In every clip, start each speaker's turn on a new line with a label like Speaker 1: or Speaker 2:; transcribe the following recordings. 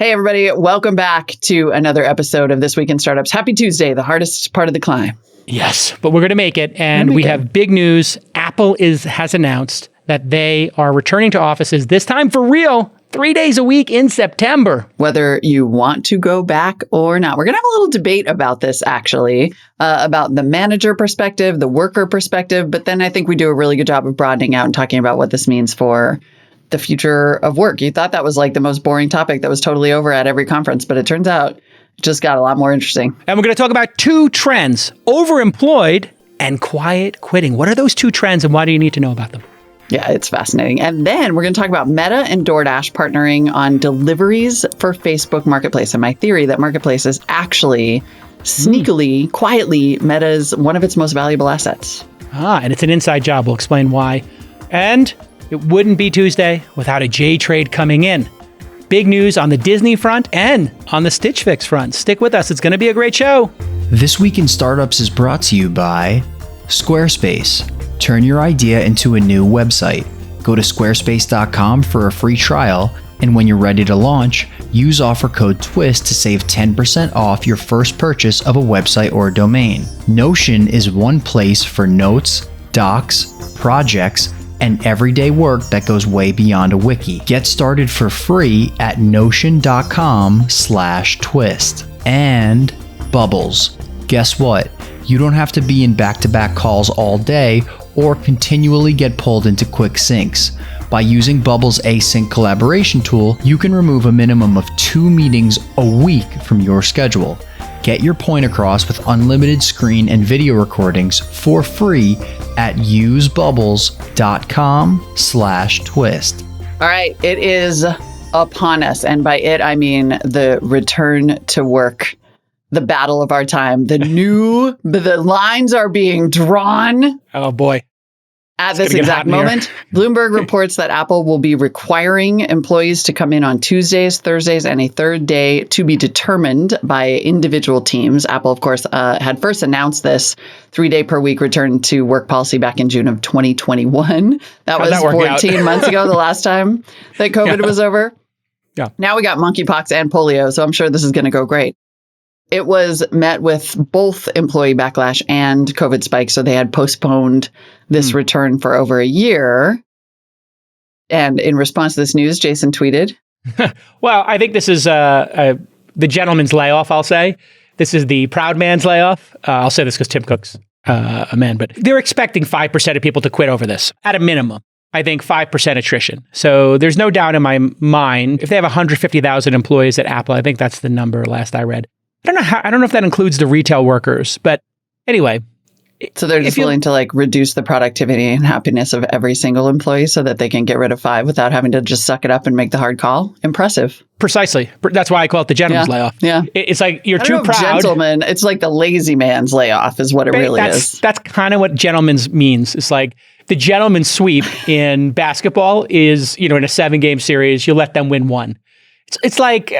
Speaker 1: Hey, everybody. Welcome back to another episode of This Week in Startups. Happy Tuesday, the hardest part of the climb.
Speaker 2: Yes, but we're going to make it. And we have big news. Apple has announced that they are returning to offices, this time for real, 3 days a week in September.
Speaker 1: Whether you want to go back or not. We're going to have a little debate about this, actually, about the manager perspective, the worker perspective. But then I think we do a really good job of broadening out and talking about what this means for the future of work. You thought that was like the most boring topic that was totally over at every conference, but it turns out it just got a lot more interesting.
Speaker 2: And we're going to talk about two trends, overemployed and quiet quitting. What are those two trends and why do you need to know about them?
Speaker 1: Yeah, it's fascinating. And then we're going to talk about Meta and DoorDash partnering on deliveries for Facebook Marketplace. And my theory that Marketplace is actually sneakily, quietly, Meta's one of its most valuable assets.
Speaker 2: And it's an inside job. We'll explain why. And it wouldn't be Tuesday without a J trade coming in. Big news on the Disney front and on the Stitch Fix front. Stick with us. It's going to be a great show.
Speaker 3: This Week in Startups is brought to you by Squarespace. Turn your idea into a new website. Go to squarespace.com for a free trial, and when you're ready to launch, use offer code TWIST to save 10% off your first purchase of a website or domain. Notion is one place for notes, docs, projects, and everyday work that goes way beyond a wiki. Get started for free at notion.com/twist. And Bubbles. Guess what? You don't have to be in back-to-back calls all day or continually get pulled into quick syncs. By using Bubbles' async collaboration tool, you can remove a minimum of 2 meetings a week from your schedule. Get your point across with unlimited screen and video recordings for free at usebubbles.com/twist.
Speaker 1: All right, it is upon us. And by it, I mean the return to work, the battle of our time, the lines are being drawn.
Speaker 2: Oh, boy.
Speaker 1: At this exact moment, Bloomberg reports that Apple will be requiring employees to come in on Tuesdays, Thursdays, and a third day to be determined by individual teams. Apple, of course, had first announced this 3-day per week return to work policy back in June of 2021. That was 14 months ago, the last time that COVID was over.
Speaker 2: Yeah.
Speaker 1: Now we got monkeypox and polio, so I'm sure this is going to go great. It was met with both employee backlash and COVID spikes, so they had postponed this return for over a year. And in response to this news, Jason tweeted.
Speaker 2: Well, I think this is the gentleman's layoff, I'll say. This is the proud man's layoff. I'll say this because Tim Cook's a man, but they're expecting 5% of people to quit over this at a minimum. I think 5% attrition. So there's no doubt in my mind, if they have 150,000 employees at Apple, I think that's the number last I read. I don't know if that includes the retail workers, but anyway.
Speaker 1: So they're just willing to reduce the productivity and happiness of every single employee so that they can get rid of 5 without having to just suck it up and make the hard call. Impressive.
Speaker 2: Precisely. That's why I call it the gentleman's layoff.
Speaker 1: Yeah.
Speaker 2: It's like you're too proud.
Speaker 1: Gentleman. It's like the lazy man's layoff is what it really is.
Speaker 2: That's kind of what gentleman's means. It's like the gentleman's sweep in basketball is, in a 7-game series, you let them win 1. It's like,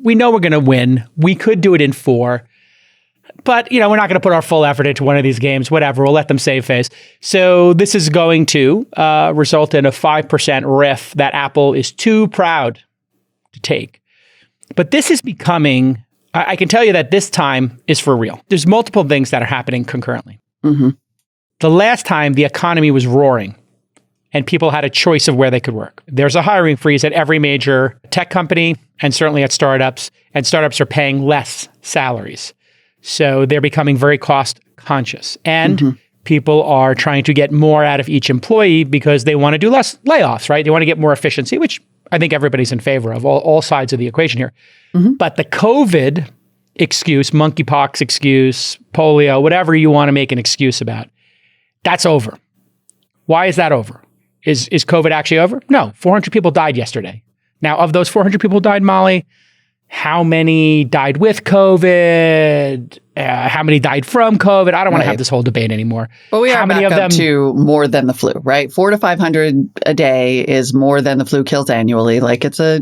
Speaker 2: we know we're going to win. We could do it in 4. But, we're not going to put our full effort into one of these games. Whatever. We'll let them save face. So this is going to result in a 5% RIF that Apple is too proud to take. But this is becoming, I can tell you that this time is for real. There's multiple things that are happening concurrently. Mm-hmm. The last time the economy was roaring, and people had a choice of where they could work. There's a hiring freeze at every major tech company and certainly at startups, and startups are paying less salaries. So they're becoming very cost conscious. And people are trying to get more out of each employee because they want to do less layoffs, right? They want to get more efficiency, which I think everybody's in favor of, all sides of the equation here. But the COVID excuse, monkeypox excuse, polio, whatever you want to make an excuse about, that's over. Why is that over? Is COVID actually over? No, 400 people died yesterday. Now, of those 400 people who died, Molly, how many died with COVID? How many died from COVID? I don't want to have this whole debate anymore.
Speaker 1: But we are back up to more than the flu, right? 400 to 500 a day is more than the flu kills annually. It's a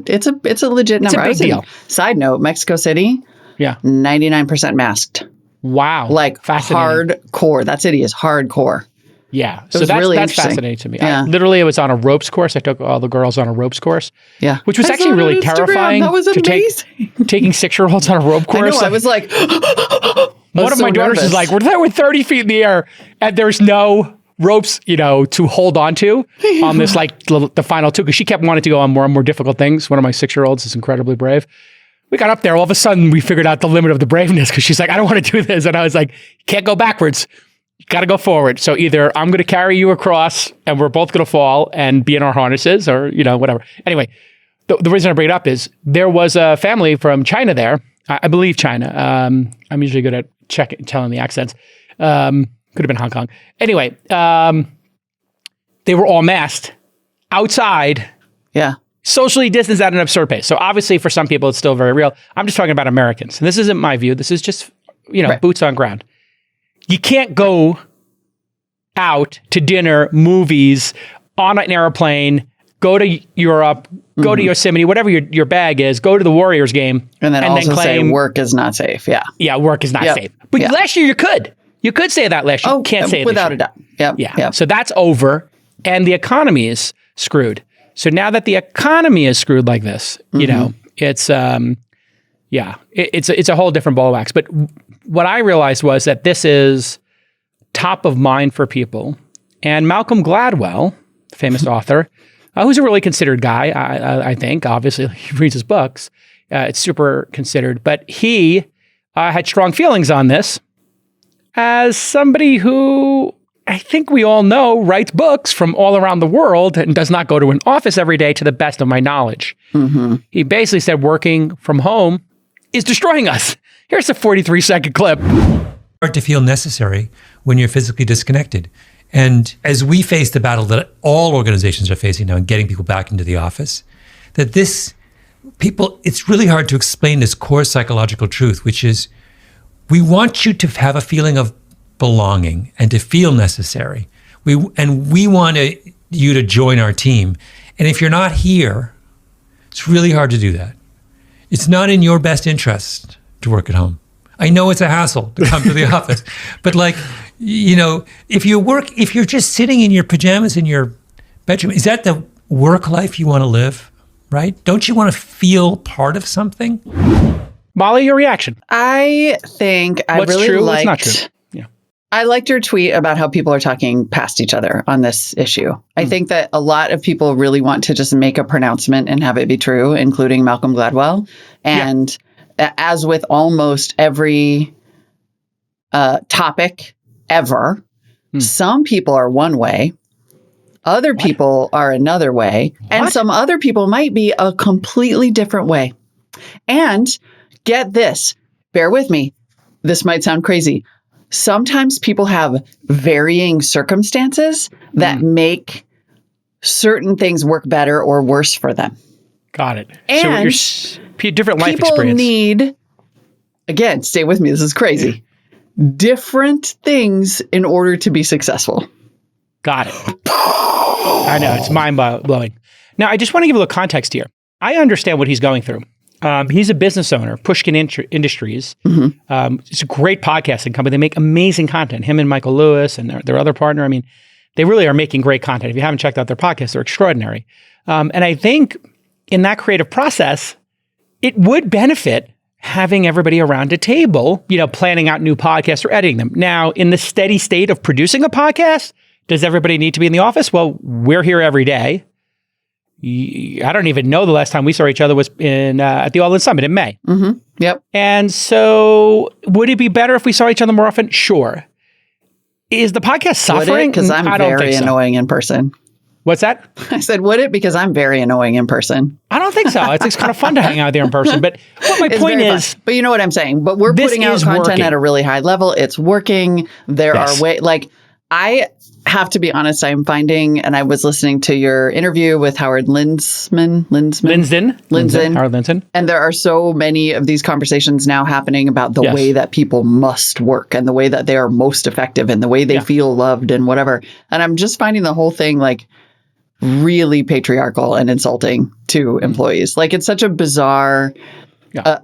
Speaker 1: legit number.
Speaker 2: It's a big deal.
Speaker 1: Side note, Mexico City, 99% masked.
Speaker 2: Wow.
Speaker 1: Hardcore. That city is hardcore.
Speaker 2: Yeah.
Speaker 1: It
Speaker 2: So
Speaker 1: was really
Speaker 2: that's
Speaker 1: interesting.
Speaker 2: fascinating to me.
Speaker 1: Yeah.
Speaker 2: Literally, it was on a ropes course. I took all the girls on a ropes course.
Speaker 1: Yeah.
Speaker 2: Which was
Speaker 1: I
Speaker 2: actually
Speaker 1: saw it
Speaker 2: really
Speaker 1: on Instagram.
Speaker 2: terrifying.
Speaker 1: That was amazing.
Speaker 2: Taking 6-year-olds on a rope
Speaker 1: I
Speaker 2: course.
Speaker 1: know. I was like,
Speaker 2: one of my daughters is like, we're 30 feet in the air and there's no ropes, to hold on to on this, like the final two, because she kept wanting to go on more and more difficult things. One of my 6-year-olds is incredibly brave. We got up there. All of a sudden, we figured out the limit of the braveness because she's like, I don't want to do this. And I was like, you can't go backwards. You got to go forward. So either I'm going to carry you across and we're both going to fall and be in our harnesses or, whatever. Anyway, the reason I bring it up is there was a family from China there. I believe China. I'm usually good at telling the accents. Could have been Hong Kong. Anyway, they were all masked outside.
Speaker 1: yeah.
Speaker 2: Socially distanced at an absurd pace. So obviously for some people, it's still very real. I'm just talking about Americans. And this isn't my view. This is just,
Speaker 1: Right.
Speaker 2: boots on ground. You can't go out to dinner, movies, on an airplane, go to Europe, go to Yosemite, whatever your bag is, go to the Warriors game.
Speaker 1: And then also say
Speaker 2: claim,
Speaker 1: work is not safe. Yeah.
Speaker 2: yeah, work is not safe. But last year you could. You could say that last year. You can't say it
Speaker 1: without
Speaker 2: this year.
Speaker 1: a doubt. Yep.
Speaker 2: Yeah.
Speaker 1: Yep.
Speaker 2: So that's over. And the economy is screwed. So now that the economy is screwed like this, it's it's a whole different ball of wax. But what I realized was that this is top of mind for people. And Malcolm Gladwell, famous author, who's a really considered guy, I think. Obviously, he reads his books. It's super considered. But he had strong feelings on this as somebody who I think we all know writes books from all around the world and does not go to an office every day to the best of my knowledge. Mm-hmm. He basically said working from home is destroying us. Here's a 43-second clip.
Speaker 4: Hard to feel necessary when you're physically disconnected. And as we face the battle that all organizations are facing now in getting people back into the office, it's really hard to explain this core psychological truth, which is we want you to have a feeling of belonging and to feel necessary. We want you to join our team. And if you're not here, it's really hard to do that. It's not in your best interest to work at home. I know it's a hassle to come to the office, but if you're just sitting in your pajamas in your bedroom, is that the work life you want to live, right? Don't you want to feel part of something?
Speaker 2: Molly, your reaction.
Speaker 1: I think
Speaker 2: What's
Speaker 1: really
Speaker 2: true,
Speaker 1: liked.
Speaker 2: what's not true? Yeah.
Speaker 1: I liked your tweet about how people are talking past each other on this issue. I think that a lot of people really want to just make a pronouncement and have it be true, including Malcolm Gladwell. And as with almost every topic ever, some people are one way, other people are another way, and some other people might be a completely different way. And get this, bear with me. This might sound crazy. Sometimes people have varying circumstances that make certain things work better or worse for them.
Speaker 2: Got it.
Speaker 1: And
Speaker 2: so you're different life
Speaker 1: people
Speaker 2: experience.
Speaker 1: need, again, stay with me. This is crazy. Different things in order to be successful.
Speaker 2: Got it. I know. It's mind-blowing. Now, I just want to give a little context here. I understand what he's going through. He's a business owner, Pushkin Industries. It's a great podcasting company. They make amazing content. Him and Michael Lewis and their other partner. I mean, they really are making great content. If you haven't checked out their podcast, they're extraordinary. And I think in that creative process, it would benefit having everybody around a table, planning out new podcasts or editing them. Now, in the steady state of producing a podcast, does everybody need to be in the office? Well, we're here every day. I don't even know the last time we saw each other was at the All In Summit in May.
Speaker 1: Mm-hmm. Yep.
Speaker 2: And so would it be better if we saw each other more often? Sure. Is the podcast suffering?
Speaker 1: Because I'm very annoying in person.
Speaker 2: What's that?
Speaker 1: I said, would it? Because I'm very annoying in person.
Speaker 2: I don't think so. It's kind of fun to hang out there in person. But what my point is...
Speaker 1: But you know what I'm saying? But we're putting out content at a really high level. It's working. There are ways... I have to be honest, I'm finding, and I was listening to your interview with Howard Linsden.
Speaker 2: Howard Linsden.
Speaker 1: And there are so many of these conversations now happening about the way that people must work and the way that they are most effective and the way they feel loved and whatever. And I'm just finding the whole thing really patriarchal and insulting to employees. It's such a bizarre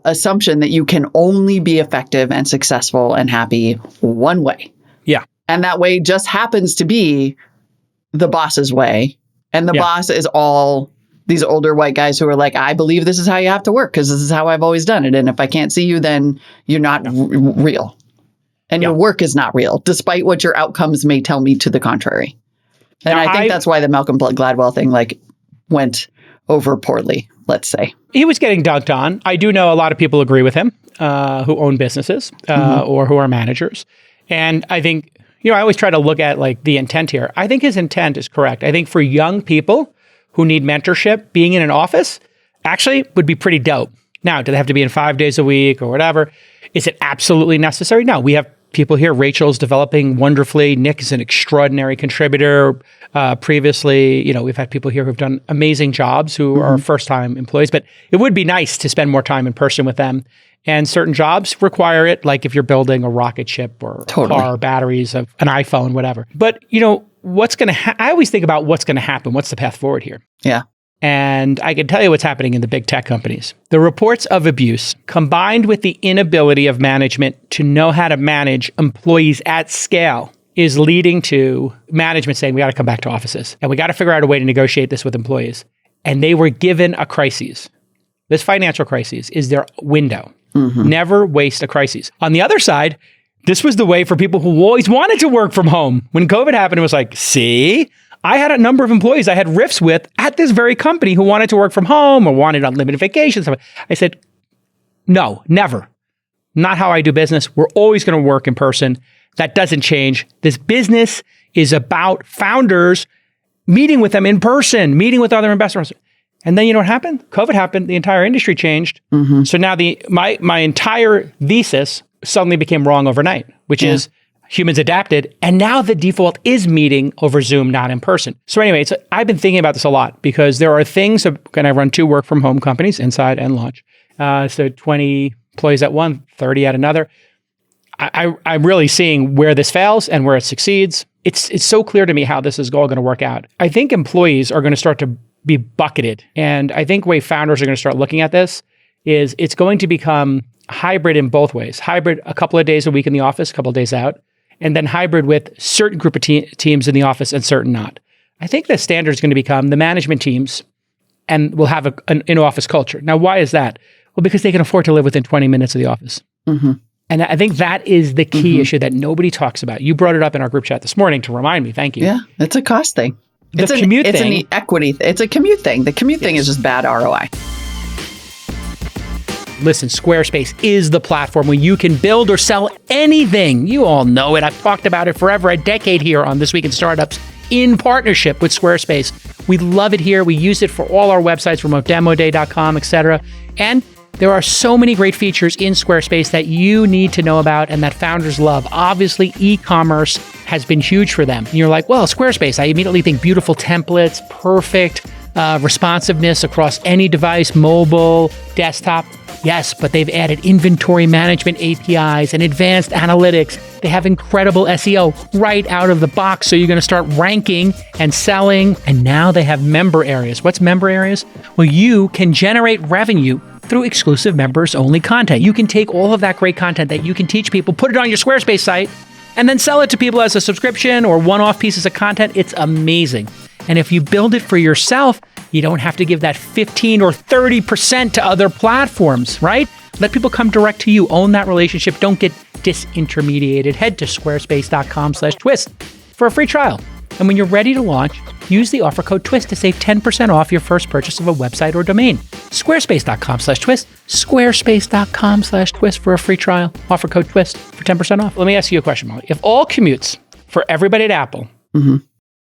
Speaker 1: assumption that you can only be effective and successful and happy one way.
Speaker 2: Yeah.
Speaker 1: And that way just happens to be the boss's way. And the boss is all these older white guys who are like, I believe this is how you have to work because this is how I've always done it. And if I can't see you, then you're not real. And your work is not real, despite what your outcomes may tell me to the contrary. And I think that's why the Malcolm Gladwell thing went over poorly, let's say.
Speaker 2: He was getting dunked on. I do know a lot of people agree with him who own businesses or who are managers. And I think, I always try to look at the intent here. I think his intent is correct. I think for young people who need mentorship, being in an office actually would be pretty dope. Now, do they have to be in 5 days a week or whatever? Is it absolutely necessary? No, we have people here. Rachel's developing wonderfully. Nick is an extraordinary contributor. Previously, we've had people here who've done amazing jobs who are first-time employees, but it would be nice to spend more time in person with them. And certain jobs require it, like if you're building a rocket ship or car batteries of an iPhone, whatever. But, what's going to I always think about what's going to happen. What's the path forward here?
Speaker 1: Yeah.
Speaker 2: And I can tell you what's happening in the big tech companies. The reports of abuse, combined with the inability of management to know how to manage employees at scale, is leading to management saying, we got to come back to offices and we got to figure out a way to negotiate this with employees. And they were given a crisis. This financial crisis is their window. Never waste a crisis. On the other side, this was the way for people who always wanted to work from home. When COVID happened, it was like, see, I had a number of employees I had riffs with at this very company who wanted to work from home or wanted unlimited vacations. I said, no, never. Not how I do business. We're always going to work in person. That doesn't change. This business is about founders meeting with them in person, meeting with other investors. And then you know what happened? COVID happened. The entire industry changed. So now my entire thesis suddenly became wrong overnight, which is humans adapted. And now the default is meeting over Zoom, not in person. So anyway, I've been thinking about this a lot because there are things, and I run 2 work from home companies, Inside and Launch. So 20 employees at one, 30 at another. I'm really seeing where this fails and where it succeeds. It's so clear to me how this is all going to work out. I think employees are going to start to be bucketed. And I think the way founders are going to start looking at this is it's going to become hybrid in both ways. Hybrid a couple of days a week in the office, a couple of days out, and then hybrid with certain group of teams in the office and certain not. I think the standard is going to become the management teams and we'll have an in-office culture. Now, why is that? Well, because they can afford to live within 20 minutes of the office. And I think that is the key issue that nobody talks about. You brought it up in our group chat this morning to remind me. Thank you.
Speaker 1: Yeah, it's a cost thing.
Speaker 2: It's an
Speaker 1: equity. It's a commute thing. The commute thing is just bad ROI.
Speaker 2: Listen, Squarespace is the platform where you can build or sell anything. You all know it. I've talked about it forever, a decade here on This Week in Startups in partnership with Squarespace. We love it here. We use it for all our websites, remotedemoday.com, etc. And there are so many great features in Squarespace that you need to know about and that founders love. Obviously, e-commerce has been huge for them. And you're like, well, Squarespace, I immediately think beautiful templates, perfect responsiveness across any device, mobile, desktop. Yes, but they've added inventory management APIs and advanced analytics. They have incredible SEO right out of the box. So you're going to start ranking and selling. And now they have member areas. What's member areas? Well, you can generate revenue through exclusive members only content. You can take all of that great content that you can teach people, put it on your Squarespace site, and then sell it to people as a subscription or one-off pieces of content. It's amazing. And if you build it for yourself, you don't have to give that 15 or 30% to other platforms, right? Let people come direct to you. Own that relationship. Don't get disintermediated. Head to squarespace.com/twist for a free trial. And when you're ready to launch, use the offer code TWIST to save 10% off your first purchase of a website or domain. Squarespace.com/twist. Squarespace.com/twist for a free trial. Offer code TWIST for 10% off. Let me ask you a question, Molly. If all commutes for everybody at Apple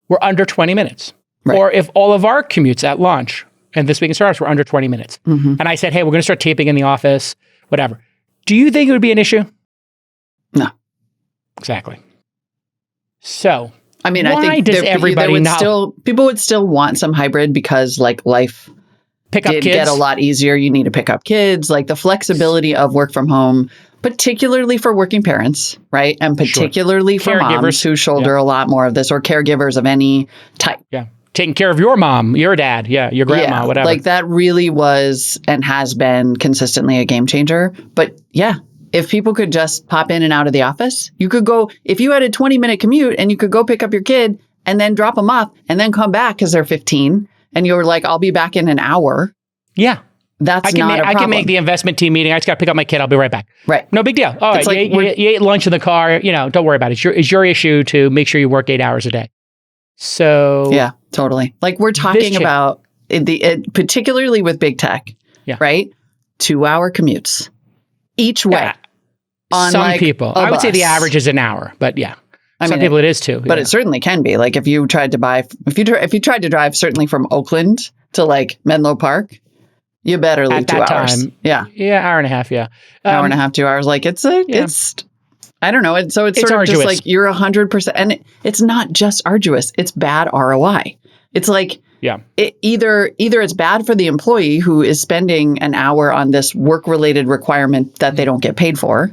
Speaker 2: were under 20 minutes, or if all of our commutes at launch and This Week in Startups were under 20 minutes, and I said, hey, we're going to start taping in the office, whatever, do you think it would be an issue?
Speaker 1: No.
Speaker 2: Exactly. So,
Speaker 1: I mean, I think people would still want some hybrid because life did get a lot easier. You need to pick up kids, the flexibility of work from home, particularly for working parents, right? And particularly for moms who shoulder a lot more of this, or caregivers of any type.
Speaker 2: Yeah. Taking care of your mom, your dad, your grandma, whatever.
Speaker 1: That really was and has been consistently a game changer. But if people could just pop in and out of the office, you could go, if you had a 20-minute commute and you could go pick up your kid and then drop them off and then come back because they're 15 and you're like, I'll be back in an hour.
Speaker 2: Yeah.
Speaker 1: That's not a problem.
Speaker 2: I can make the investment team meeting. I just got to pick up my kid. I'll be right back.
Speaker 1: Right.
Speaker 2: No big deal. All right. Like you ate lunch in the car. Don't worry about it. It's your issue to make sure you work 8 hours a day. So.
Speaker 1: Yeah, totally. Like we're talking about, particularly with big tech, right? 2-hour commutes each way.
Speaker 2: Yeah. On some people. I would say the average is an hour, but yeah. Some people it is too.
Speaker 1: But it certainly can be. Like if you tried to drive certainly from Oakland to like Menlo Park, you better leave 2 hours.
Speaker 2: Yeah. Yeah, hour and a half, yeah.
Speaker 1: Hour and a half, 2 hours. Like it's I don't know. It's sort of
Speaker 2: arduous.
Speaker 1: Just like you're 100%. And it's not just arduous. It's bad ROI. It's like, either it's bad for the employee who is spending an hour on this work-related requirement that they don't get paid for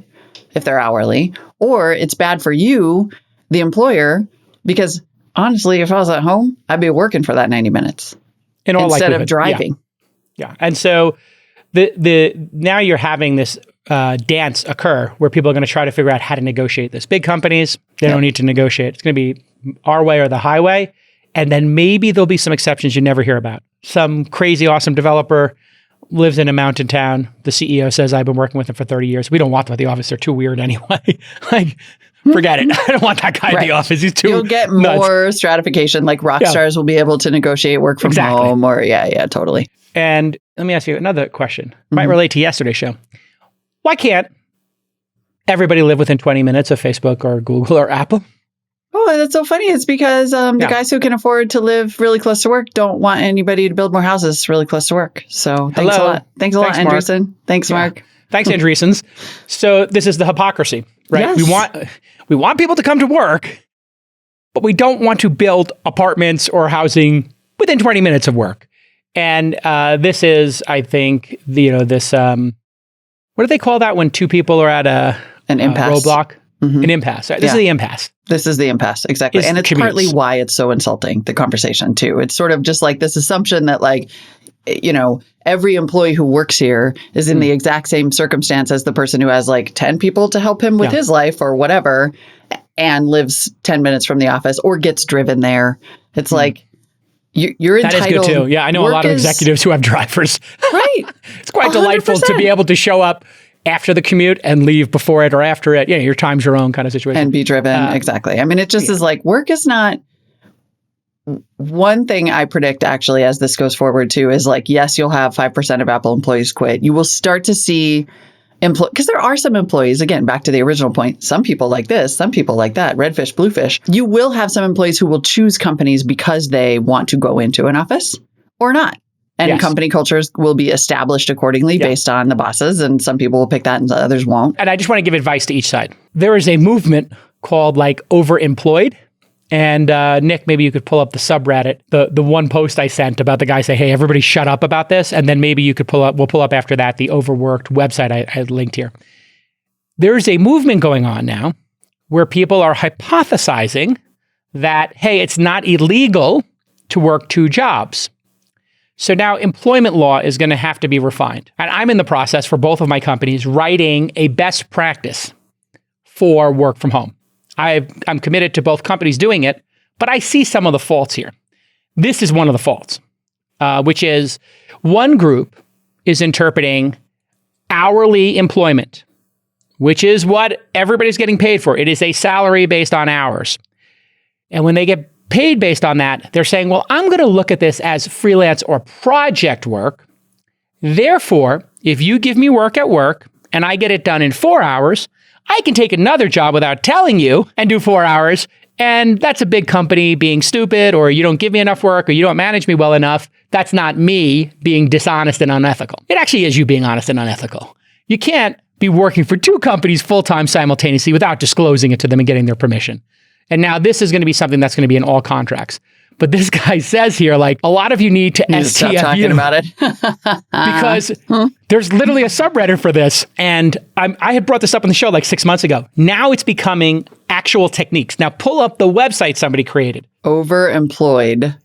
Speaker 1: if they're hourly, or it's bad for you, the employer, because honestly, if I was at home, I'd be working for that 90 minutes instead of driving.
Speaker 2: Yeah. And so now you're having this dance occur where people are going to try to figure out how to negotiate this. Big companies, they don't need to negotiate. It's going to be our way or the highway. And then maybe there'll be some exceptions you never hear about. Some crazy, awesome developer lives in a mountain town. The CEO says, I've been working with them for 30 years. We don't want them at the office. They're too weird anyway. Like, forget it. I don't want that guy at the office. He's too
Speaker 1: You'll get
Speaker 2: nuts.
Speaker 1: More stratification. Like rock stars will be able to negotiate work from home or totally.
Speaker 2: And let me ask you another question. Might relate to yesterday's show. Why can't everybody live within 20 minutes of Facebook or Google or Apple?
Speaker 1: Oh, that's so funny. It's because the guys who can afford to live really close to work don't want anybody to build more houses really close to work. So thanks a lot. Thanks a lot, Andreessen. Thanks, Mark.
Speaker 2: Thanks, Andreessens. So this is the hypocrisy, right?
Speaker 1: Yes.
Speaker 2: We want people to come to work, but we don't want to build apartments or housing within 20 minutes of work. And this is, I think, this, what do they call that when two people are at
Speaker 1: an impasse
Speaker 2: roadblock? Mm-hmm. An impasse. This is the impasse.
Speaker 1: This is the impasse. Exactly. And it's partly why it's so insulting, the conversation too. It's sort of just like this assumption that like, every employee who works here is in the exact same circumstance as the person who has like 10 people to help him with his life or whatever and lives 10 minutes from the office or gets driven there. It's like, you're entitled.
Speaker 2: That is good too. Yeah, I know a lot of executives who have drivers.
Speaker 1: Right.
Speaker 2: It's quite 100%. Delightful to be able to show up after the commute and leave before it or after it. Yeah, your time's your own kind of situation.
Speaker 1: And be driven. Exactly. I mean, it just is like work is not. One thing I predict actually as this goes forward too is like, yes, you'll have 5% of Apple employees quit. You will start to see because there are some employees, again, back to the original point, some people like this, some people like that, redfish, bluefish. You will have some employees who will choose companies because they want to go into an office or not. And company cultures will be established accordingly based on the bosses. And some people will pick that and others won't.
Speaker 2: And I just want to give advice to each side. There is a movement called like overemployed. And Nick, maybe you could pull up the subreddit, the one post I sent about the guy say, hey, everybody shut up about this. And then maybe you could we'll pull up after that the overworked website I had linked here. There's a movement going on now where people are hypothesizing that, hey, it's not illegal to work 2 jobs. So now employment law is going to have to be refined. And I'm in the process for both of my companies writing a best practice for work from home. I'm committed to both companies doing it, but I see some of the faults here. This is one of the faults, which is one group is interpreting hourly employment, which is what everybody's getting paid for. It is a salary based on hours. And when they get paid based on that, they're saying, well, I'm going to look at this as freelance or project work. Therefore, if you give me work at work and I get it done in 4 hours, I can take another job without telling you and do 4 hours. And that's a big company being stupid, or you don't give me enough work, or you don't manage me well enough. That's not me being dishonest and unethical. It actually is you being honest and unethical. You can't be working for 2 companies full-time simultaneously without disclosing it to them and getting their permission. And now this is going to be something that's going to be in all contracts. But this guy says here, like, a lot of you need to STFU.
Speaker 1: Stop talking about it.
Speaker 2: Because there's literally a subreddit for this. And I had brought this up on the show like 6 months ago. Now it's becoming actual techniques. Now pull up the website somebody created.
Speaker 1: Overemployed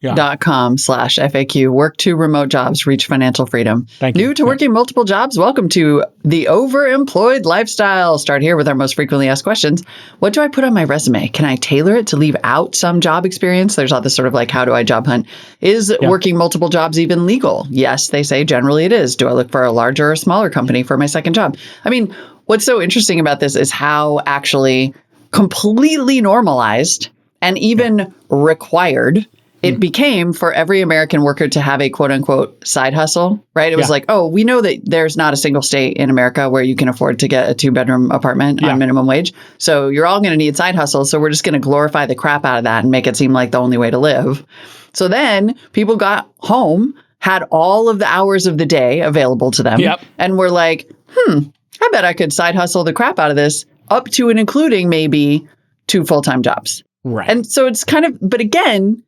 Speaker 1: Indeed.com/FAQ. Work to remote jobs, reach financial freedom.
Speaker 2: Thank you.
Speaker 1: New to working multiple jobs? Welcome to the overemployed lifestyle. Start here with our most frequently asked questions. What do I put on my resume? Can I tailor it to leave out some job experience? There's all this sort of like, how do I job hunt? Is working multiple jobs even legal? Yes, they say generally it is. Do I look for a larger or smaller company for my second job? I mean, what's so interesting about this is how actually completely normalized and even required it became for every American worker to have a quote unquote side hustle, right? It was like, oh, we know that there's not a single state in America where you can afford to get a 2-bedroom apartment on minimum wage. So you're all going to need side hustles. So we're just going to glorify the crap out of that and make it seem like the only way to live. So then people got home, had all of the hours of the day available to them and were like, I bet I could side hustle the crap out of this up to and including maybe 2 full-time jobs.
Speaker 2: Right.
Speaker 1: And so it's kind of, but again,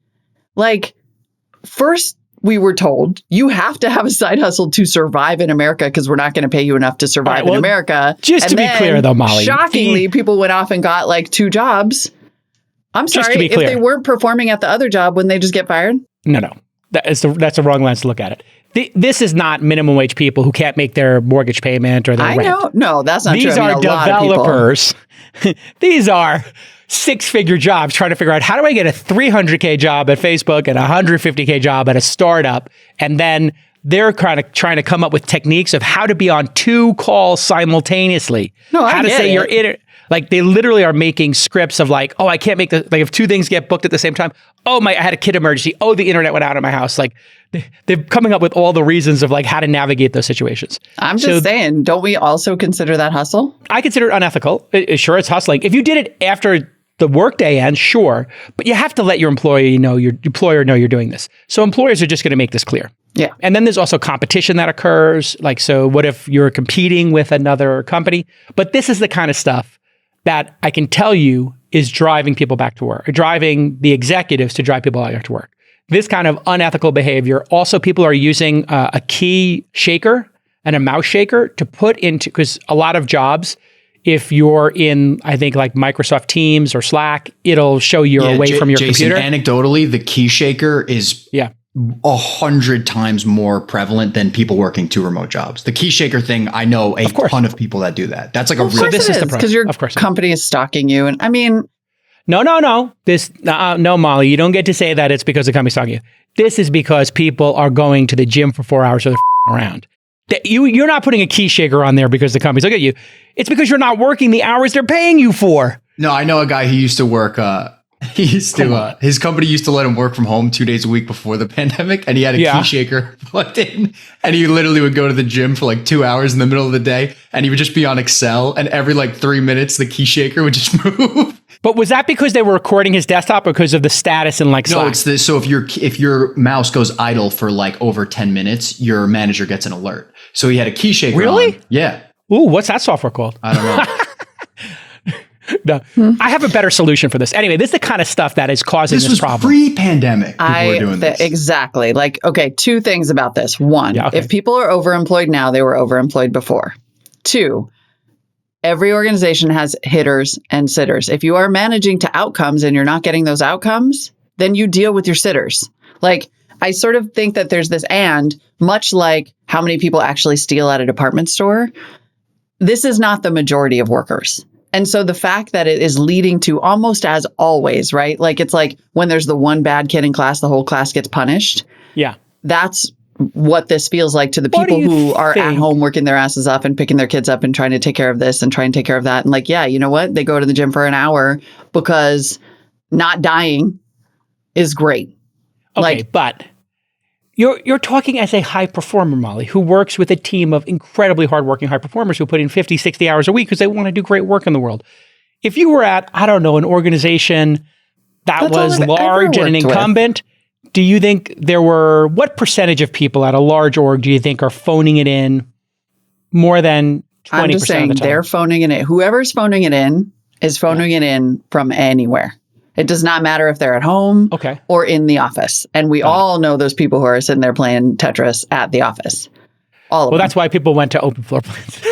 Speaker 1: like, first we were told you have to have a side hustle to survive in America because we're not going to pay you enough to survive in America.
Speaker 2: Just to be clear, though, Molly.
Speaker 1: Shockingly, people went off and got like 2 jobs. I'm sorry, if they weren't performing at the other job, wouldn't they just get fired?
Speaker 2: No. That's the wrong lens to look at it. This is not minimum wage people who can't make their mortgage payment or their rent.
Speaker 1: I know. No, that's not true.
Speaker 2: These are developers. These are 6-figure jobs trying to figure out, how do I get a $300K job at Facebook and a $150K job at a startup? And then they're kind of trying to come up with techniques of how to be on 2 calls simultaneously.
Speaker 1: No, I
Speaker 2: how to
Speaker 1: get
Speaker 2: say
Speaker 1: it.
Speaker 2: you're in it. Like, they literally are making scripts of like, oh, I can't make the, like, if 2 things get booked at the same time. Oh, I had a kid emergency. Oh, the internet went out of my house. Like, they're coming up with all the reasons of like how to navigate those situations.
Speaker 1: I'm just saying, don't we also consider that hustle? I
Speaker 2: consider it unethical. Sure, it's hustling. If you did it after the workday ends, sure, but you have to let your employer know you're doing this. So employers are just going to make this clear.
Speaker 1: Yeah.
Speaker 2: And then there's also competition that occurs. Like, so what if you're competing with another company? But this is the kind of stuff that I can tell you is driving people back to work, or driving the executives to drive people back to work. This kind of unethical behavior. Also, people are using a key shaker and a mouse shaker to put into, because a lot of jobs, if you're in, I think, like Microsoft Teams or Slack, it'll show you're away from your
Speaker 3: Jason,
Speaker 2: computer.
Speaker 3: Anecdotally, the key shaker is 100 times more prevalent than people working 2 remote jobs. The key shaker thing, I know a ton of people that do that. That's like a real.
Speaker 1: So this is the problem. Because your company is stalking you. And I mean,
Speaker 2: no. No, Molly, you don't get to say that it's because the company's stalking you. This is because people are going to the gym for 4 hours or they're around. You're not putting a key shaker on there because the company's looking at you. It's because you're not working the hours they're paying you for.
Speaker 3: No, I know a guy who used to work. His company used to let him work from home 2 days a week before the pandemic, and he had a key shaker plugged in, and he literally would go to the gym for like 2 hours in the middle of the day, and he would just be on Excel, and every like 3 minutes the key shaker would just move.
Speaker 2: But was that because they were recording his desktop or because of the status in like Slack?
Speaker 3: No, it's this. So if your mouse goes idle for like over 10 minutes, your manager gets an alert. So he had a key shaker.
Speaker 2: Really?
Speaker 3: On. Yeah.
Speaker 2: Ooh, what's that software called?
Speaker 3: I don't know.
Speaker 2: No, I have a better solution for this. Anyway, this is the kind of stuff that is causing this problem.
Speaker 3: This was pre-pandemic. People were doing this.
Speaker 1: Exactly. Like, okay, 2 things about this. 1, if people are overemployed now, they were overemployed before. 2, every organization has hitters and sitters. If you are managing to outcomes and you're not getting those outcomes, then you deal with your sitters. Like, I sort of think that there's this, and much like how many people actually steal at a department store, this is not the majority of workers. And so the fact that it is leading to almost as always, right? Like, it's like when there's the one bad kid in class, the whole class gets punished.
Speaker 2: Yeah.
Speaker 1: That's what this feels like to the people who are at home working their asses off and picking their kids up and trying to take care of this and trying to take care of that. And like, yeah, you know what? They go to the gym for an hour because not dying is great.
Speaker 2: Okay, but you're talking as a high performer, Molly, who works with a team of incredibly hardworking high performers who put in 50, 60 hours a week because they want to do great work in the world. If you were at, I don't know, an organization that was large and an incumbent, do you think what percentage of people at a large org do you think are phoning it in more than 20%
Speaker 1: I'm just saying
Speaker 2: of the time?
Speaker 1: They're phoning it in. Whoever's phoning it in is phoning it in from anywhere. It does not matter if they're at home or in the office. And we all know those people who are sitting there playing Tetris at the office. All of them.
Speaker 2: That's why people went to open floor plans.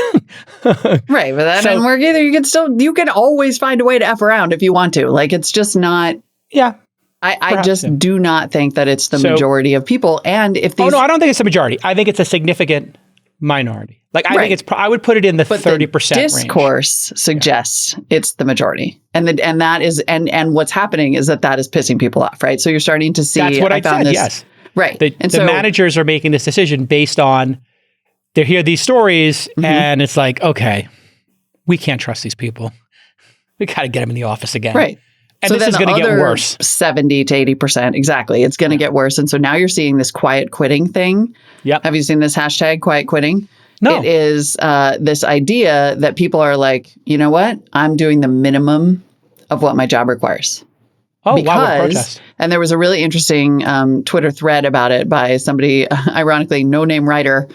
Speaker 1: Right. But that didn't work either. You can always find a way to F around if you want to. Like, it's just not.
Speaker 2: Yeah.
Speaker 1: I just do not think that it's the majority of people. And if these...
Speaker 2: Oh, no, I don't think it's the majority. I think it's a significant minority. Like, I think it's... I would put it in the 30% range.
Speaker 1: Discourse suggests it's the majority. And that is... And what's happening is that is pissing people off, right? So you're starting to see...
Speaker 2: That's what I found said, yes.
Speaker 1: Right.
Speaker 2: The managers are making this decision based on... They hear these stories, and it's like, okay, we can't trust these people. We got to get them in the office again.
Speaker 1: Right.
Speaker 2: And so this is going to get worse.
Speaker 1: 70 to 80%. Exactly. It's going to get worse. And so now you're seeing this quiet quitting thing.
Speaker 2: Yep.
Speaker 1: Have you seen this hashtag quiet quitting?
Speaker 2: No.
Speaker 1: It is this idea that people are like, you know what? I'm doing the minimum of what my job requires.
Speaker 2: Oh, wow, what protest.
Speaker 1: And there was a really interesting Twitter thread about it by somebody, ironically, no-name writer,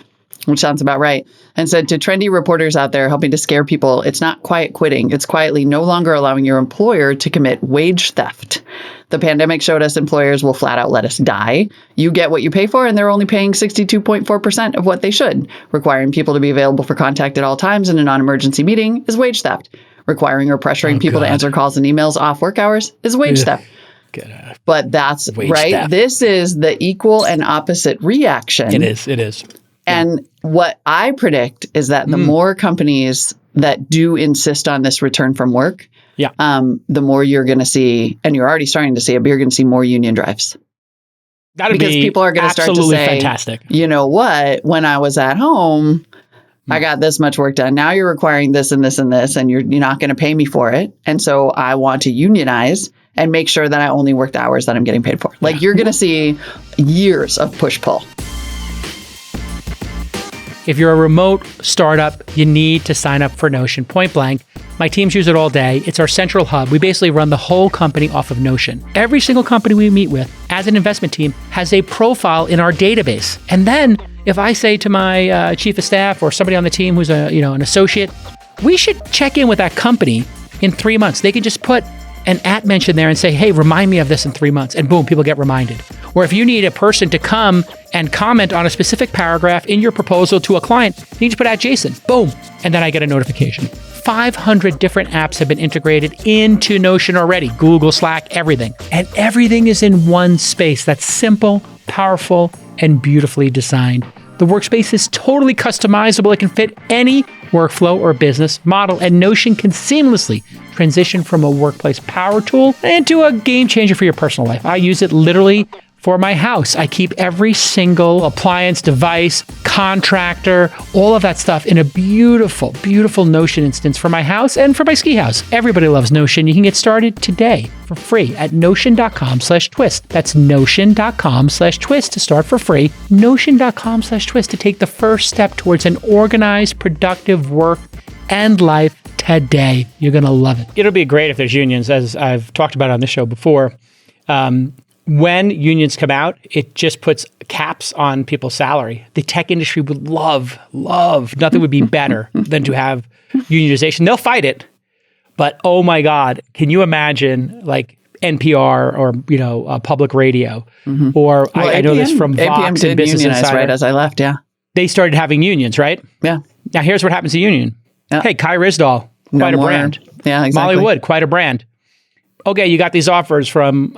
Speaker 1: which sounds about right, and said to trendy reporters out there helping to scare people, it's not quiet quitting. It's quietly no longer allowing your employer to commit wage theft. The pandemic showed us employers will flat out let us die. You get what you pay for, and they're only paying 62.4% of what they should. Requiring people to be available for contact at all times in a non-emergency meeting is wage theft. Requiring or pressuring people to answer calls and emails off work hours is wage theft. But that's right. Theft. This is the equal and opposite reaction.
Speaker 2: It is.
Speaker 1: And what I predict is that the more companies that do insist on this return from work, the more you're going to see, and you're already starting to see it, but you're going to see more union drives.
Speaker 2: Because people are going to start to say, fantastic.
Speaker 1: You know what, when I was at home, I got this much work done. Now you're requiring this and this and this, and you're not going to pay me for it. And so I want to unionize and make sure that I only work the hours that I'm getting paid for. Like you're going to see years of push-pull.
Speaker 2: If you're a remote startup, you need to sign up for Notion. Point blank. My teams use it all day. It's our central hub. We basically run the whole company off of Notion. Every single company we meet with as an investment team has a profile in our database. And then if I say to my chief of staff or somebody on the team who's an associate, we should check in with that company in 3 months. They can just put an @ mention there and say, hey, remind me of this in 3 months. And boom, people get reminded. Or if you need a person to come and comment on a specific paragraph in your proposal to a client, you need to put @Jason. Boom. And then I get a notification. 500 different apps have been integrated into Notion already. Google, Slack, everything. And everything is in one space that's simple, powerful, and beautifully designed. The workspace is totally customizable. It can fit any workflow or business model, and Notion can seamlessly transition from a workplace power tool into a game changer for your personal life. I use it literally for my house. I keep every single appliance, device, contractor, all of that stuff in a beautiful, beautiful Notion instance for my house and for my ski house. Everybody loves Notion. You can get started today for free at notion.com/twist. That's notion.com/twist to start for free. Notion.com/twist to take the first step towards an organized, productive work and life today. You're going to love it. It'll be great if there's unions, as I've talked about on this show before. When unions come out, it just puts caps on people's salary. The tech industry would love, nothing would be better than to have unionization. They'll fight it, but oh my God, can you imagine like NPR or, public radio? Or I know this from Vox and Business Insider.
Speaker 1: Right as I left,
Speaker 2: They started having unions, right?
Speaker 1: Yeah.
Speaker 2: Now here's what happens to union. Yeah. Hey, Kai Ryssdal, quite a brand.
Speaker 1: Yeah, exactly.
Speaker 2: Molly Wood, quite a brand. Okay, you got these offers from,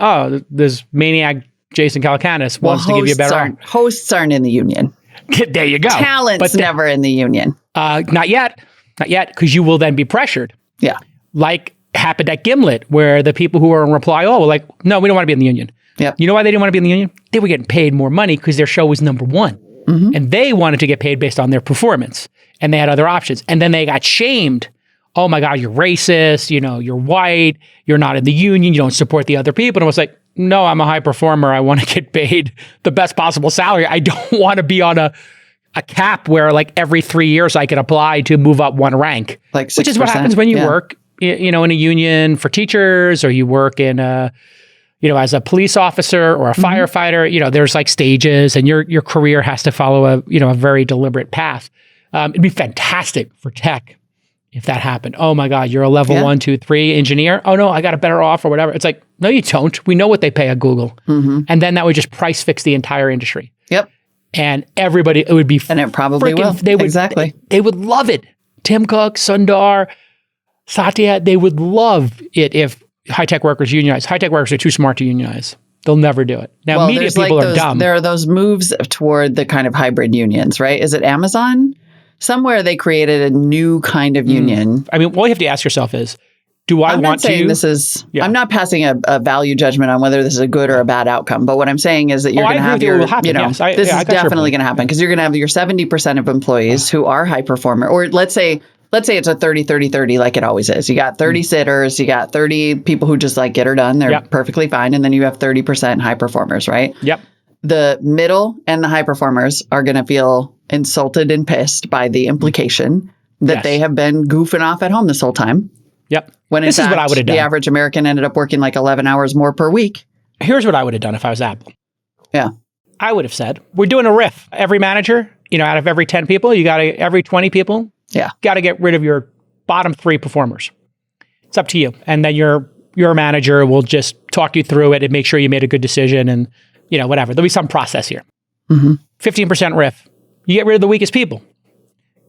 Speaker 2: this maniac Jason Calacanis wants to give you a better offer.
Speaker 1: Hosts aren't in the union.
Speaker 2: There you go.
Speaker 1: Talent's never in the union.
Speaker 2: Not yet, because you will then be pressured.
Speaker 1: Yeah.
Speaker 2: Like happened at Gimlet, where the people who were in Reply All were like, no, we don't want to be in the union.
Speaker 1: Yep.
Speaker 2: You know why they didn't want to be in the union? They were getting paid more money because their show was number one. And they wanted to get paid based on their performance. And they had other options. And then they got shamed. Oh my God, you're racist, you're white, you're not in the union, you don't support the other people. And I was like, no, I'm a high performer. I want to get paid the best possible salary. I don't want to be on a cap where like every 3 years I can apply to move up one rank.
Speaker 1: Like 6%,
Speaker 2: which is what happens when you work, in a union for teachers, or you work in as a police officer or a firefighter. There's like stages, and your career has to follow a very deliberate path. It'd be fantastic for tech if that happened. Oh my God, you're a level 1, 2, 3 engineer. Oh no, I got a better offer or whatever. It's like, no, you don't. We know what they pay at Google. And then that would just price fix the entire industry.
Speaker 1: Yep.
Speaker 2: And everybody, it would be
Speaker 1: and it probably will. Exactly.
Speaker 2: They would love it. Tim Cook, Sundar, Satya, they would love it if high-tech workers unionize. High-tech workers are too smart to unionize. They'll never do it. Now, media people are dumb.
Speaker 1: There are those moves toward the kind of hybrid unions, right? Is it Amazon? Somewhere they created a new kind of union.
Speaker 2: I mean, all you have to ask yourself is, do I want to?
Speaker 1: I'm not saying this is, I'm not passing a value judgment on whether this is a good or a bad outcome. But what I'm saying is that you're going to have your, this is definitely going to happen because you're going to have your 70% of employees who are high performer, or let's say it's a 30-30-30 like it always is. You got 30 sitters, you got 30 people who just like get her done. They're perfectly fine. And then you have 30% high performers, right?
Speaker 2: Yep.
Speaker 1: The middle and the high performers are going to feel insulted and pissed by the implication that they have been goofing off at home this whole time.
Speaker 2: Yep.
Speaker 1: When in fact, is what I would have done. The average American ended up working like 11 hours more per week.
Speaker 2: Here's what I would have done if I was Apple.
Speaker 1: Yeah.
Speaker 2: I would have said, we're doing a riff. Every manager, out of every 10 people, every 20 people, got to get rid of your bottom 3 performers. It's up to you. And then your manager will just talk you through it and make sure you made a good decision and, whatever. There'll be some process here. 15% riff. You get rid of the weakest people.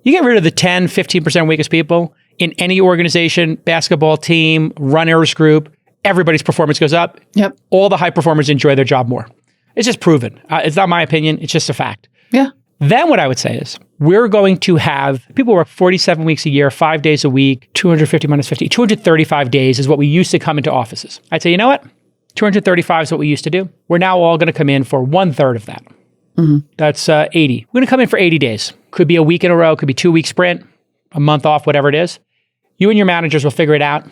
Speaker 2: You get rid of the 10, 15% weakest people in any organization, basketball team, runners group, everybody's performance goes up.
Speaker 1: Yep.
Speaker 2: All the high performers enjoy their job more. It's just proven. It's not my opinion. It's just a fact.
Speaker 1: Yeah.
Speaker 2: Then what I would say is we're going to have people work 47 weeks a year, 5 days a week, 250 minus 50, 235 days is what we used to come into offices. I'd say, you know what? 235 is what we used to do. We're now all going to come in for 1/3 of that. That's 80. We're going to come in for 80 days. Could be a week in a row, could be 2-week sprint, a month off, whatever it is. You and your managers will figure it out.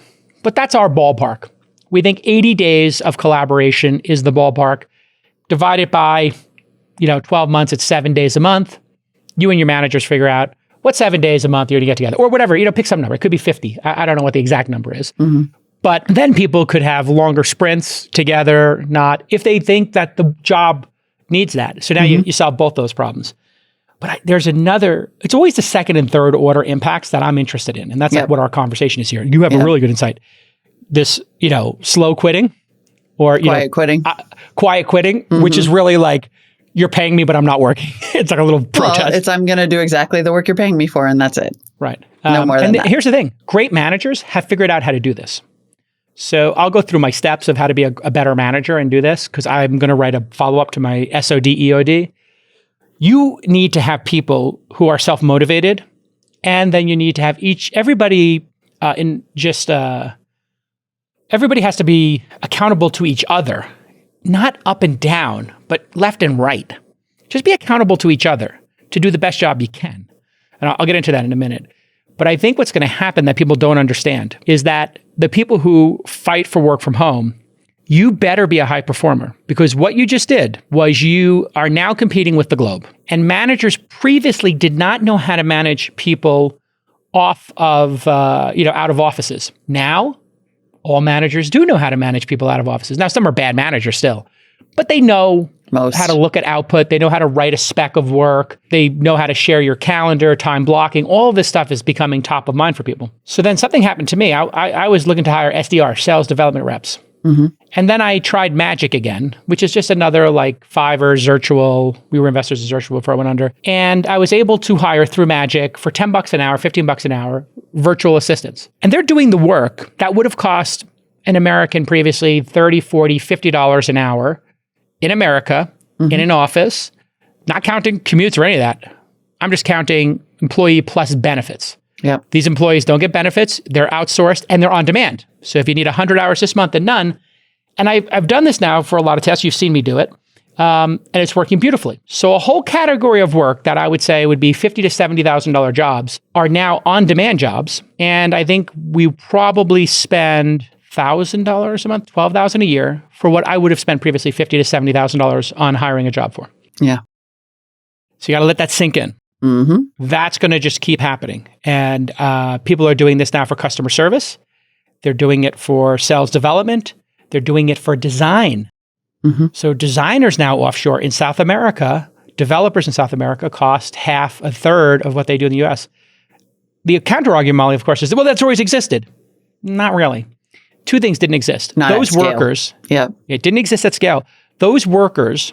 Speaker 2: But that's our ballpark. We think 80 days of collaboration is the ballpark. Divided by, 12 months, it's 7 days a month. You and your managers figure out what 7 days a month you're going to get together. Or whatever, pick some number. It could be 50. I don't know what the exact number is. But then people could have longer sprints together, if they think that the job needs that. So now you solve both those problems. But there's it's always the second and third order impacts that I'm interested in. And that's like what our conversation is here. You have a really good insight. This, slow quitting or, quiet quitting, which is really like, you're paying me, but I'm not working. It's like a little protest.
Speaker 1: I'm going to do exactly the work you're paying me for, and that's it.
Speaker 2: Right.
Speaker 1: No more than that.
Speaker 2: Here's the thing. Great managers have figured out how to do this. So I'll go through my steps of how to be a better manager and do this because I'm going to write a follow-up to my SOD, EOD. You need to have people who are self-motivated, and then you need to have everybody has to be accountable to each other, not up and down, but left and right. Just be accountable to each other to do the best job you can. And I'll get into that in a minute. But I think what's going to happen that people don't understand is that the people who fight for work from home, you better be a high performer because what you just did was you are now competing with the globe. And managers previously did not know how to manage people off of, out of offices. Now, all managers do know how to manage people out of offices. Now, some are bad managers still, but they know how to look at output. They know how to write a spec of work. They know how to share your calendar, time blocking. All of this stuff is becoming top of mind for people. So then something happened to me. I was looking to hire SDR, sales development reps. And then I tried Magic again, which is just another like Fiverr, Zirtual. We were investors in Zirtual before I went under. And I was able to hire through Magic for $10 an hour, $15 an hour, virtual assistants. And they're doing the work that would have cost an American previously $30, $40, $50 an hour in America, in an office, not counting commutes or any of that. I'm just counting employee plus benefits.
Speaker 1: Yep.
Speaker 2: These employees don't get benefits, they're outsourced, and they're on demand. So if you need 100 hours this month, then none. And I've done this now for a lot of tests. You've seen me do it. And it's working beautifully. So a whole category of work that I would say would be $50,000 to $70,000 jobs are now on-demand jobs. And I think we probably spend $1,000 a month, $12,000 a year for what I would have spent previously $50,000 to $70,000 on hiring a job for.
Speaker 1: Yeah.
Speaker 2: So you got to let that sink in. That's going to just keep happening. And people are doing this now for customer service. They're doing it for sales development. They're doing it for design. So designers now offshore in South America, developers in South America cost half, a third of what they do in the US. The counter-argument, Molly, of course, is, well, that's always existed. Not really. Two things didn't exist. Those workers, it didn't exist at scale. Those workers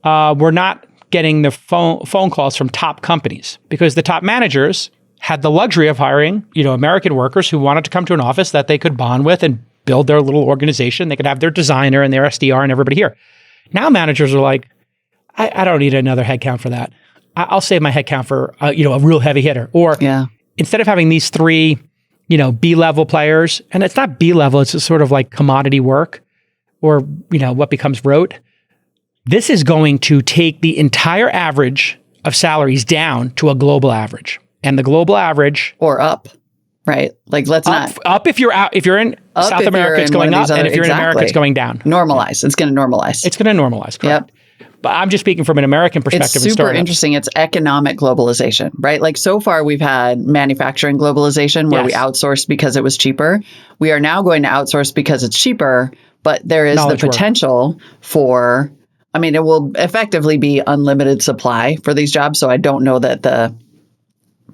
Speaker 2: were not getting the phone calls from top companies because the top managers had the luxury of hiring, American workers who wanted to come to an office that they could bond with and build their little organization. They could have their designer and their SDR and everybody here. Now managers are like, I don't need another headcount for that. I'll save my headcount for a real heavy hitter. Or instead of having these three, B-level players, and it's not B-level, it's just sort of like commodity work or, what becomes rote. This is going to take the entire average of salaries down to a global average. And the global average...
Speaker 1: Or up, right? Like, let's not...
Speaker 2: Up if you're out. If you're in South America, it's going up. And if you're in America, it's going down.
Speaker 1: Normalize. It's going to normalize.
Speaker 2: It's going to normalize, correct. Yep. But I'm just speaking from an American perspective.
Speaker 1: It's super interesting. It's economic globalization, right? Like so far we've had manufacturing globalization where we outsourced because it was cheaper. We are now going to outsource because it's cheaper, but there is the potential for, it will effectively be unlimited supply for these jobs. So I don't know that the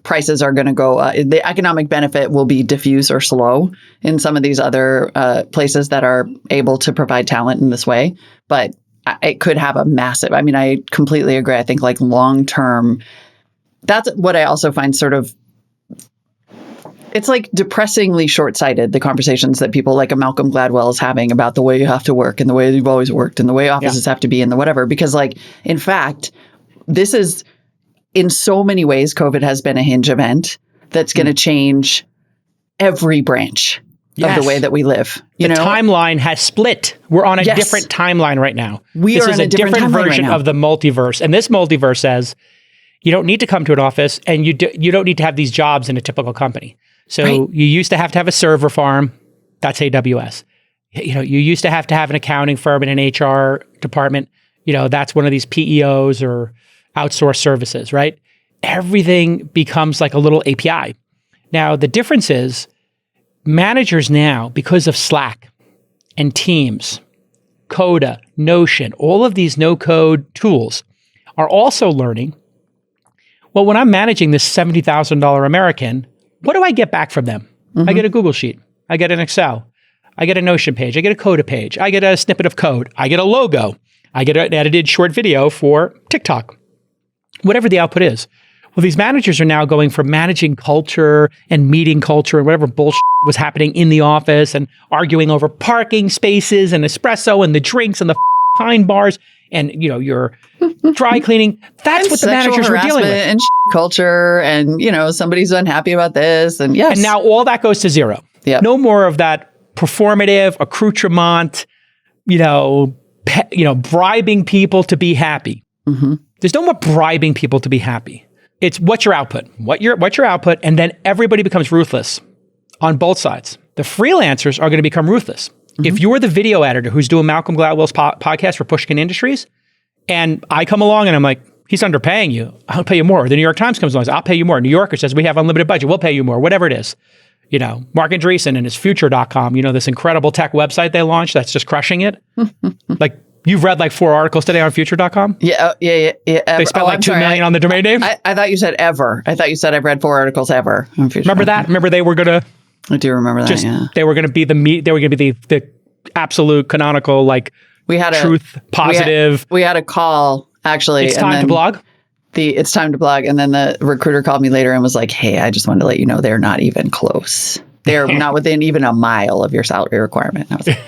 Speaker 1: prices are going to go, the economic benefit will be diffuse or slow in some of these other places that are able to provide talent in this way. But it could have a massive, I completely agree. I think like long-term, that's what I also find sort of, it's like depressingly short-sighted, the conversations that people like a Malcolm Gladwell is having about the way you have to work and the way you've always worked and the way offices have to be and the whatever. Because like, in fact, this is, in so many ways, COVID has been a hinge event that's going to change every branch of the way that we live.
Speaker 2: The timeline has split. We're on a different timeline right now.
Speaker 1: This is a different
Speaker 2: version of the multiverse. And this multiverse says you don't need to come to an office and you don't need to have these jobs in a typical company. So you used to have a server farm. That's AWS. You used to have an accounting firm and an HR department. That's one of these PEOs or outsourced services, right? Everything becomes like a little API. Now, the difference is managers now, because of Slack and Teams, Coda, Notion, all of these no-code tools are also learning, well, when I'm managing this $70,000 American, what do I get back from them? I get a Google Sheet. I get an Excel. I get a Notion page. I get a Coda page. I get a snippet of code. I get a logo. I get an edited short video for TikTok. Whatever the output is. Well, these managers are now going from managing culture and meeting culture and whatever bullshit was happening in the office and arguing over parking spaces and espresso and the drinks and the pine bars and, your dry cleaning. That's what the managers were dealing with.
Speaker 1: And culture and, somebody's unhappy about this. And
Speaker 2: And now all that goes to zero.
Speaker 1: Yep.
Speaker 2: No more of that performative accoutrement, bribing people to be happy. There's no more bribing people to be happy. It's what's your output, what's your output, and then everybody becomes ruthless on both sides. The freelancers are going to become ruthless. If you're the video editor who's doing Malcolm Gladwell's podcast for Pushkin Industries, and I come along and I'm like, he's underpaying you, I'll pay you more. The New York Times comes along and says, I'll pay you more. New Yorker says, we have unlimited budget, we'll pay you more, whatever it is. Mark Andreessen and his future.com, this incredible tech website they launched that's just crushing it. Like, you've read like 4 articles today on future.com?
Speaker 1: Yeah. They
Speaker 2: spent $2 million on the domain name?
Speaker 1: I thought you said ever. I thought you said I've read 4 articles ever on future.
Speaker 2: Remember that? Remember they were going to...
Speaker 1: I do remember that,
Speaker 2: They were going to be the absolute canonical, like, truth, positive.
Speaker 1: We had a call, actually.
Speaker 2: It's time to blog?
Speaker 1: It's time to blog. And then the recruiter called me later and was like, hey, I just wanted to let you know they're not even close. They're not within even a mile of your salary requirement. I was like,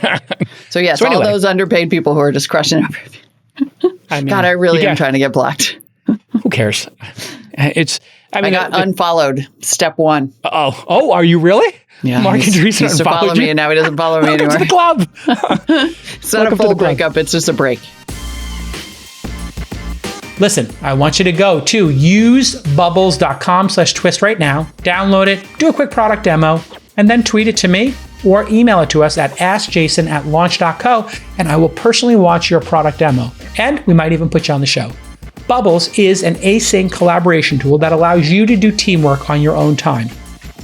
Speaker 1: so yes, all those underpaid people who are just crushing everything. God, I really am trying to get blocked.
Speaker 2: Who cares? I
Speaker 1: got unfollowed. Step 1.
Speaker 2: Oh, are you really?
Speaker 1: Yeah.
Speaker 2: Mark Andreessen
Speaker 1: used to follow me, and now he doesn't follow me anymore.
Speaker 2: Welcome to the club.
Speaker 1: It's not a full breakup. It's just a break.
Speaker 2: Listen, I want you to go to usebubbles.com/twist right now, download it, do a quick product demo, and then tweet it to me or email it to us at askjason@launch.co, and I will personally watch your product demo. And we might even put you on the show. Bubbles is an async collaboration tool that allows you to do teamwork on your own time.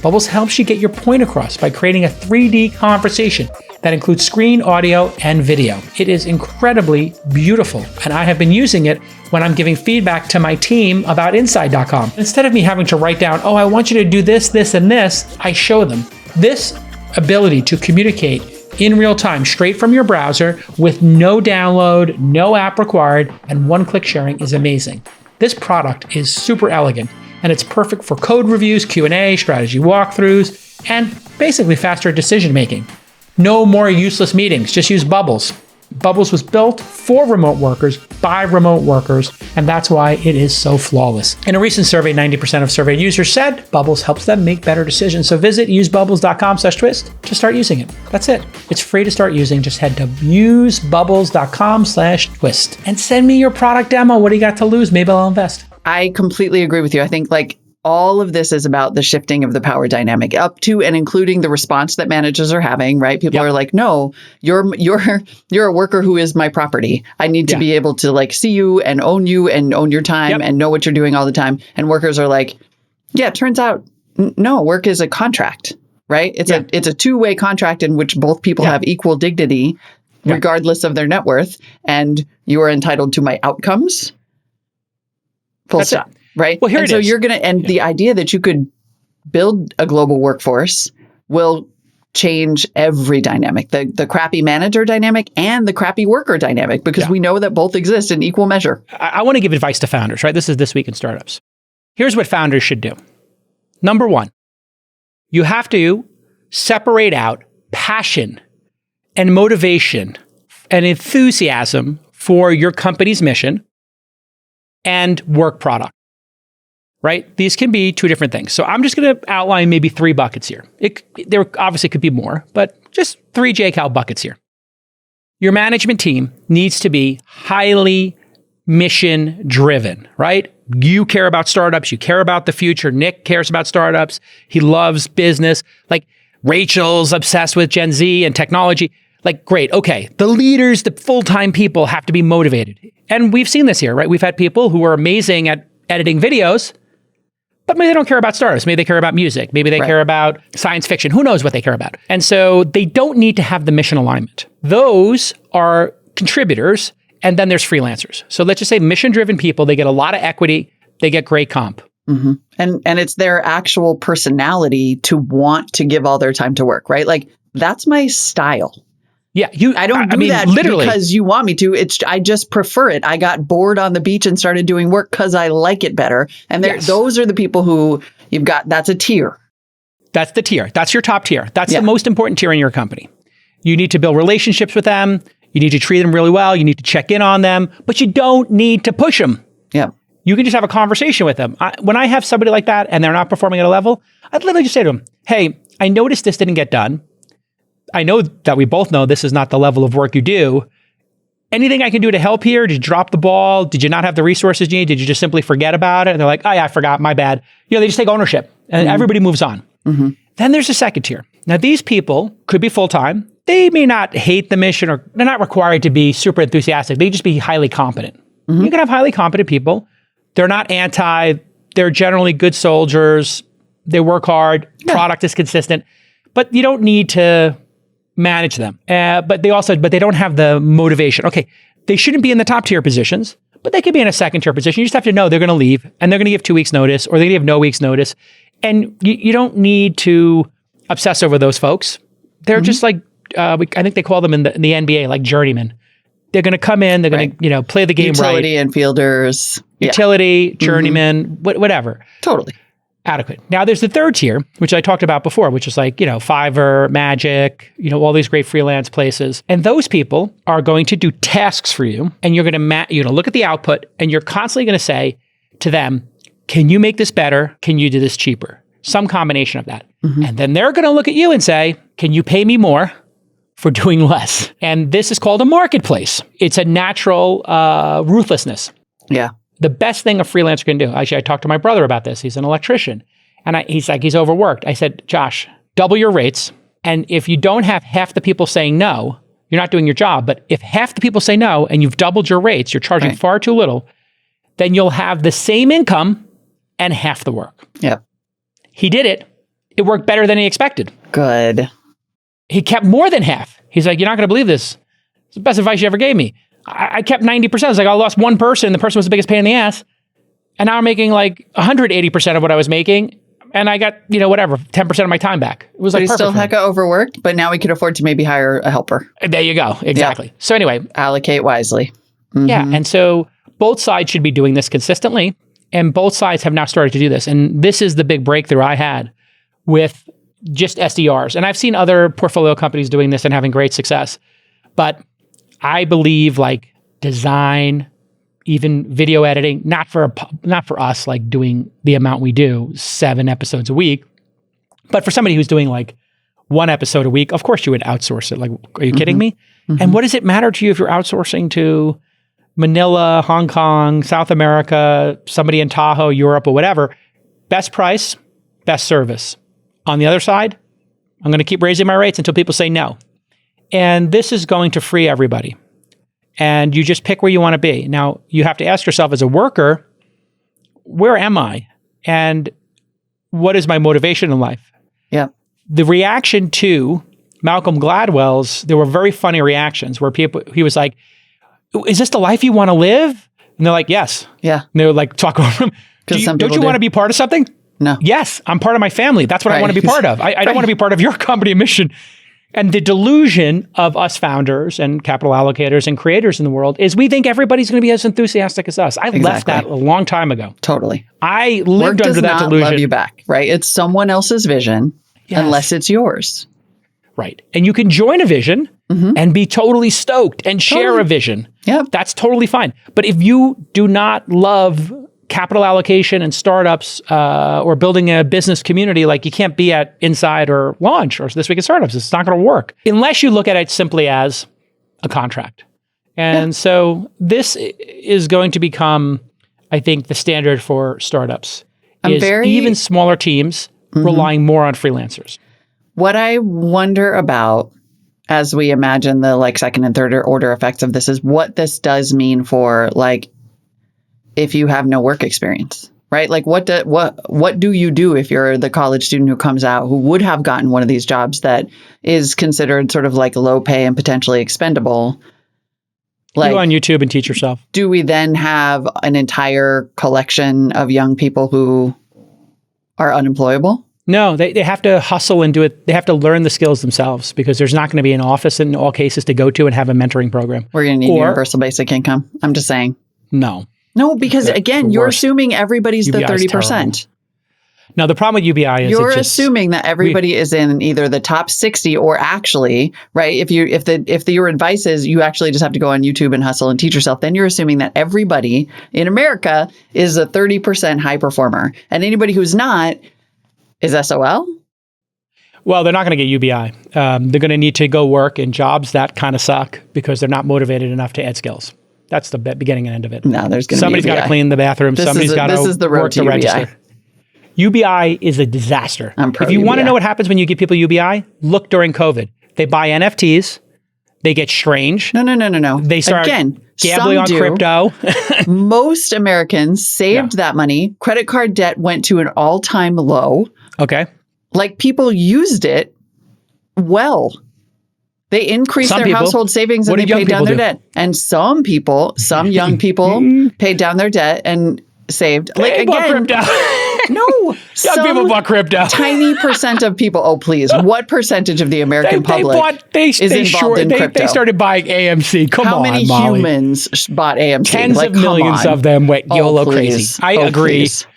Speaker 2: Bubbles helps you get your point across by creating a 3D conversation that includes screen, audio, and video. It is incredibly beautiful, and I have been using it when I'm giving feedback to my team about Inside.com. Instead of me having to write down, I want you to do this, this, and this, I show them. This ability to communicate in real time, straight from your browser, with no download, no app required, and one-click sharing is amazing. This product is super elegant, and it's perfect for code reviews, Q&A, strategy walkthroughs, and basically faster decision-making. No more useless meetings. Just use Bubbles. Bubbles was built for remote workers by remote workers, and that's why it is so flawless. In a recent survey, 90% of surveyed users said Bubbles helps them make better decisions. So visit usebubbles.com/twist to start using it. That's it. It's free to start using. Just head to usebubbles.com/twist and send me your product demo. What do you got to lose? Maybe I'll invest.
Speaker 1: I completely agree with you. I think all of this is about the shifting of the power dynamic up to and including the response that managers are having, right? People are like, no, you're a worker who is my property. I need to be able to see you and own your time and know what you're doing all the time. And workers are like, yeah, it turns out, no, work is a contract, right? It's a two-way contract in which both people have equal dignity, regardless of their net worth. And you are entitled to my outcomes. Full stop. Right.
Speaker 2: Well, here it is.
Speaker 1: So you're going to, and the idea that you could build a global workforce will change every dynamic, the crappy manager dynamic and the crappy worker dynamic, because we know that both exist in equal measure.
Speaker 2: I want to give advice to founders, right? This is This Week in Startups. Here's what founders should do. Number one, you have to separate out passion and motivation and enthusiasm for your company's mission and work product. Right? These can be two different things. So I'm just going to outline maybe 3 buckets here. There obviously could be more, but just 3 JCal buckets here. Your management team needs to be highly mission driven, right? You care about startups. You care about the future. Nick cares about startups. He loves business. Rachel's obsessed with Gen Z and technology. Great. Okay. The leaders, the full-time people have to be motivated. And we've seen this here, right? We've had people who are amazing at editing videos, but maybe they don't care about startups. Maybe they care about music. Maybe they care about science fiction. Who knows what they care about? And so they don't need to have the mission alignment. Those are contributors. And then there's freelancers. So let's just say mission-driven people, they get a lot of equity. They get great comp.
Speaker 1: Mm-hmm. And it's their actual personality to want to give all their time to work, right? That's my style.
Speaker 2: Yeah,
Speaker 1: I don't do that literally because you want me to. I just prefer it. I got bored on the beach and started doing work because I like it better. And those are the people who you've got. That's a tier.
Speaker 2: That's the tier. That's your top tier. That's the most important tier in your company. You need to build relationships with them. You need to treat them really well. You need to check in on them, but you don't need to push them.
Speaker 1: Yeah.
Speaker 2: You can just have a conversation with them. When I have somebody like that and they're not performing at a level, I'd literally just say to them, hey, I noticed this didn't get done. I know that we both know this is not the level of work you do. Anything I can do to help here? Did you drop the ball? Did you not have the resources you need? Did you just simply forget about it? And they're like, oh yeah, I forgot, my bad. They just take ownership and everybody moves on. Mm-hmm. Then there's a second tier. Now these people could be full-time. They may not hate the mission or they're not required to be super enthusiastic. They just be highly competent. Mm-hmm. You can have highly competent people. They're not they're generally good soldiers. They work hard. Yeah. Product is consistent, but you don't need to manage them. But they don't have the motivation. Okay, they shouldn't be in the top tier positions, but they could be in a second tier position. You just have to know they're going to leave and they're going to give 2 weeks notice or they're going to give no weeks notice. And you don't need to obsess over those folks. They're just I think they call them in the NBA, like journeymen. They're going to come in, they're going to, play the game
Speaker 1: Utility and fielders.
Speaker 2: Utility, journeyman, whatever.
Speaker 1: Totally.
Speaker 2: Adequate. Now there's the third tier, which I talked about before, which is Fiverr, Magic, all these great freelance places. And those people are going to do tasks for you and you're going to look at the output and you're constantly going to say to them, can you make this better? Can you do this cheaper? Some combination of that. Mm-hmm. And then they're going to look at you and say, can you pay me more for doing less? And this is called a marketplace. It's a natural ruthlessness.
Speaker 1: Yeah.
Speaker 2: The best thing a freelancer can do. Actually, I talked to my brother about this. He's an electrician. And he's like, he's overworked. I said, Josh, double your rates. And if you don't have half the people saying no, you're not doing your job. But if half the people say no and you've doubled your rates, you're charging far too little, then you'll have the same income and half the work.
Speaker 1: Yep.
Speaker 2: He did it. It worked better than he expected.
Speaker 1: Good.
Speaker 2: He kept more than half. He's like, you're not going to believe this. It's the best advice you ever gave me. I kept 90%. I was like, I lost one person. The person was the biggest pain in the ass. And now I'm making 180% of what I was making. And I got, 10% of my time back. It was
Speaker 1: but he's still hecka overworked, but now we could afford to maybe hire a helper.
Speaker 2: There you go. Exactly. Yeah. So anyway.
Speaker 1: Allocate wisely.
Speaker 2: Mm-hmm. Yeah. And so both sides should be doing this consistently. And both sides have now started to do this. And this is the big breakthrough I had with just SDRs. And I've seen other portfolio companies doing this and having great success. But I believe like design, even video editing, not for us, like doing the amount we do, 7 episodes a week, but for somebody who's doing like 1 episode a week, of course you would outsource it. Like, are you kidding me? And what does it matter to you if you're outsourcing to Manila, Hong Kong, South America, somebody in Tahoe, Europe, or whatever? Best price, best service. On the other side, I'm going to keep raising my rates until people say no. And this is going to free everybody. And you just pick where you want to be. Now, you have to ask yourself as a worker, where am I? And what is my motivation in life?
Speaker 1: Yeah.
Speaker 2: The reaction to Malcolm Gladwell's, there were very funny reactions where he was like, is this the life you want to live? And they're like, yes.
Speaker 1: Yeah.
Speaker 2: And they would like talk over him. Don't you want to be part of something?
Speaker 1: No.
Speaker 2: Yes, I'm part of my family. That's what I want to be part of. I don't want to be part of your company mission. And the delusion of us founders and capital allocators and creators in the world is we think everybody's going to be as enthusiastic as us. I left that a long time ago.
Speaker 1: Totally.
Speaker 2: I lived under that delusion.
Speaker 1: Love you back, right? It's someone else's vision unless it's yours.
Speaker 2: Right. And you can join a vision and be totally stoked and share a vision.
Speaker 1: Yep.
Speaker 2: That's totally fine. But if you do not love capital allocation and startups or building a business community, like you can't be at Inside or Launch or This Week in Startups. It's not going to work unless you look at it simply as a contract. And so this is going to become, I think, the standard for startups. Even smaller teams relying more on freelancers.
Speaker 1: What I wonder about as we imagine the like second and third order effects of this is what this does mean for like if you have no work experience, right? Like what do you do if you're the college student who comes out who would have gotten one of these jobs that is considered sort of like low pay and potentially expendable? Like,
Speaker 2: go on YouTube and teach yourself.
Speaker 1: Do we then have an entire collection of young people who are unemployable?
Speaker 2: No, they have to hustle and do it. They have to learn the skills themselves because there's not going to be an office in all cases to go to and have a mentoring program.
Speaker 1: We're going to need universal basic income. I'm just saying.
Speaker 2: No,
Speaker 1: because again, you're assuming everybody's the 30%.
Speaker 2: Now, the problem with UBI is
Speaker 1: you're assuming that everybody is in either the top 60 or actually, right? If your advice is you actually just have to go on YouTube and hustle and teach yourself, then you're assuming that everybody in America is a 30% high performer. And anybody who's not is SOL?
Speaker 2: Well, they're not going to get UBI. They're going to need to go work in jobs that kind of suck because they're not motivated enough to add skills. That's the beginning and end of it.
Speaker 1: No, there's going to be
Speaker 2: somebody's got to clean the bathroom. Somebody's got to work the register. UBI is a disaster. If you want to know what happens when you give people UBI, look during COVID. They buy NFTs. They get strange.
Speaker 1: No.
Speaker 2: They start gambling on crypto.
Speaker 1: Most Americans saved that money. Credit card debt went to an all-time low.
Speaker 2: Okay.
Speaker 1: Like people used it well. They increased their household savings and they paid down their debt. And some young people paid down their debt and saved.
Speaker 2: They bought crypto.
Speaker 1: No.
Speaker 2: Young people bought crypto.
Speaker 1: Tiny percent of people. Oh, please. What percentage of the American public is involved in crypto?
Speaker 2: They started buying AMC.
Speaker 1: How many humans bought AMC?
Speaker 2: Tens of millions of them went YOLO crazy. I agree. Please.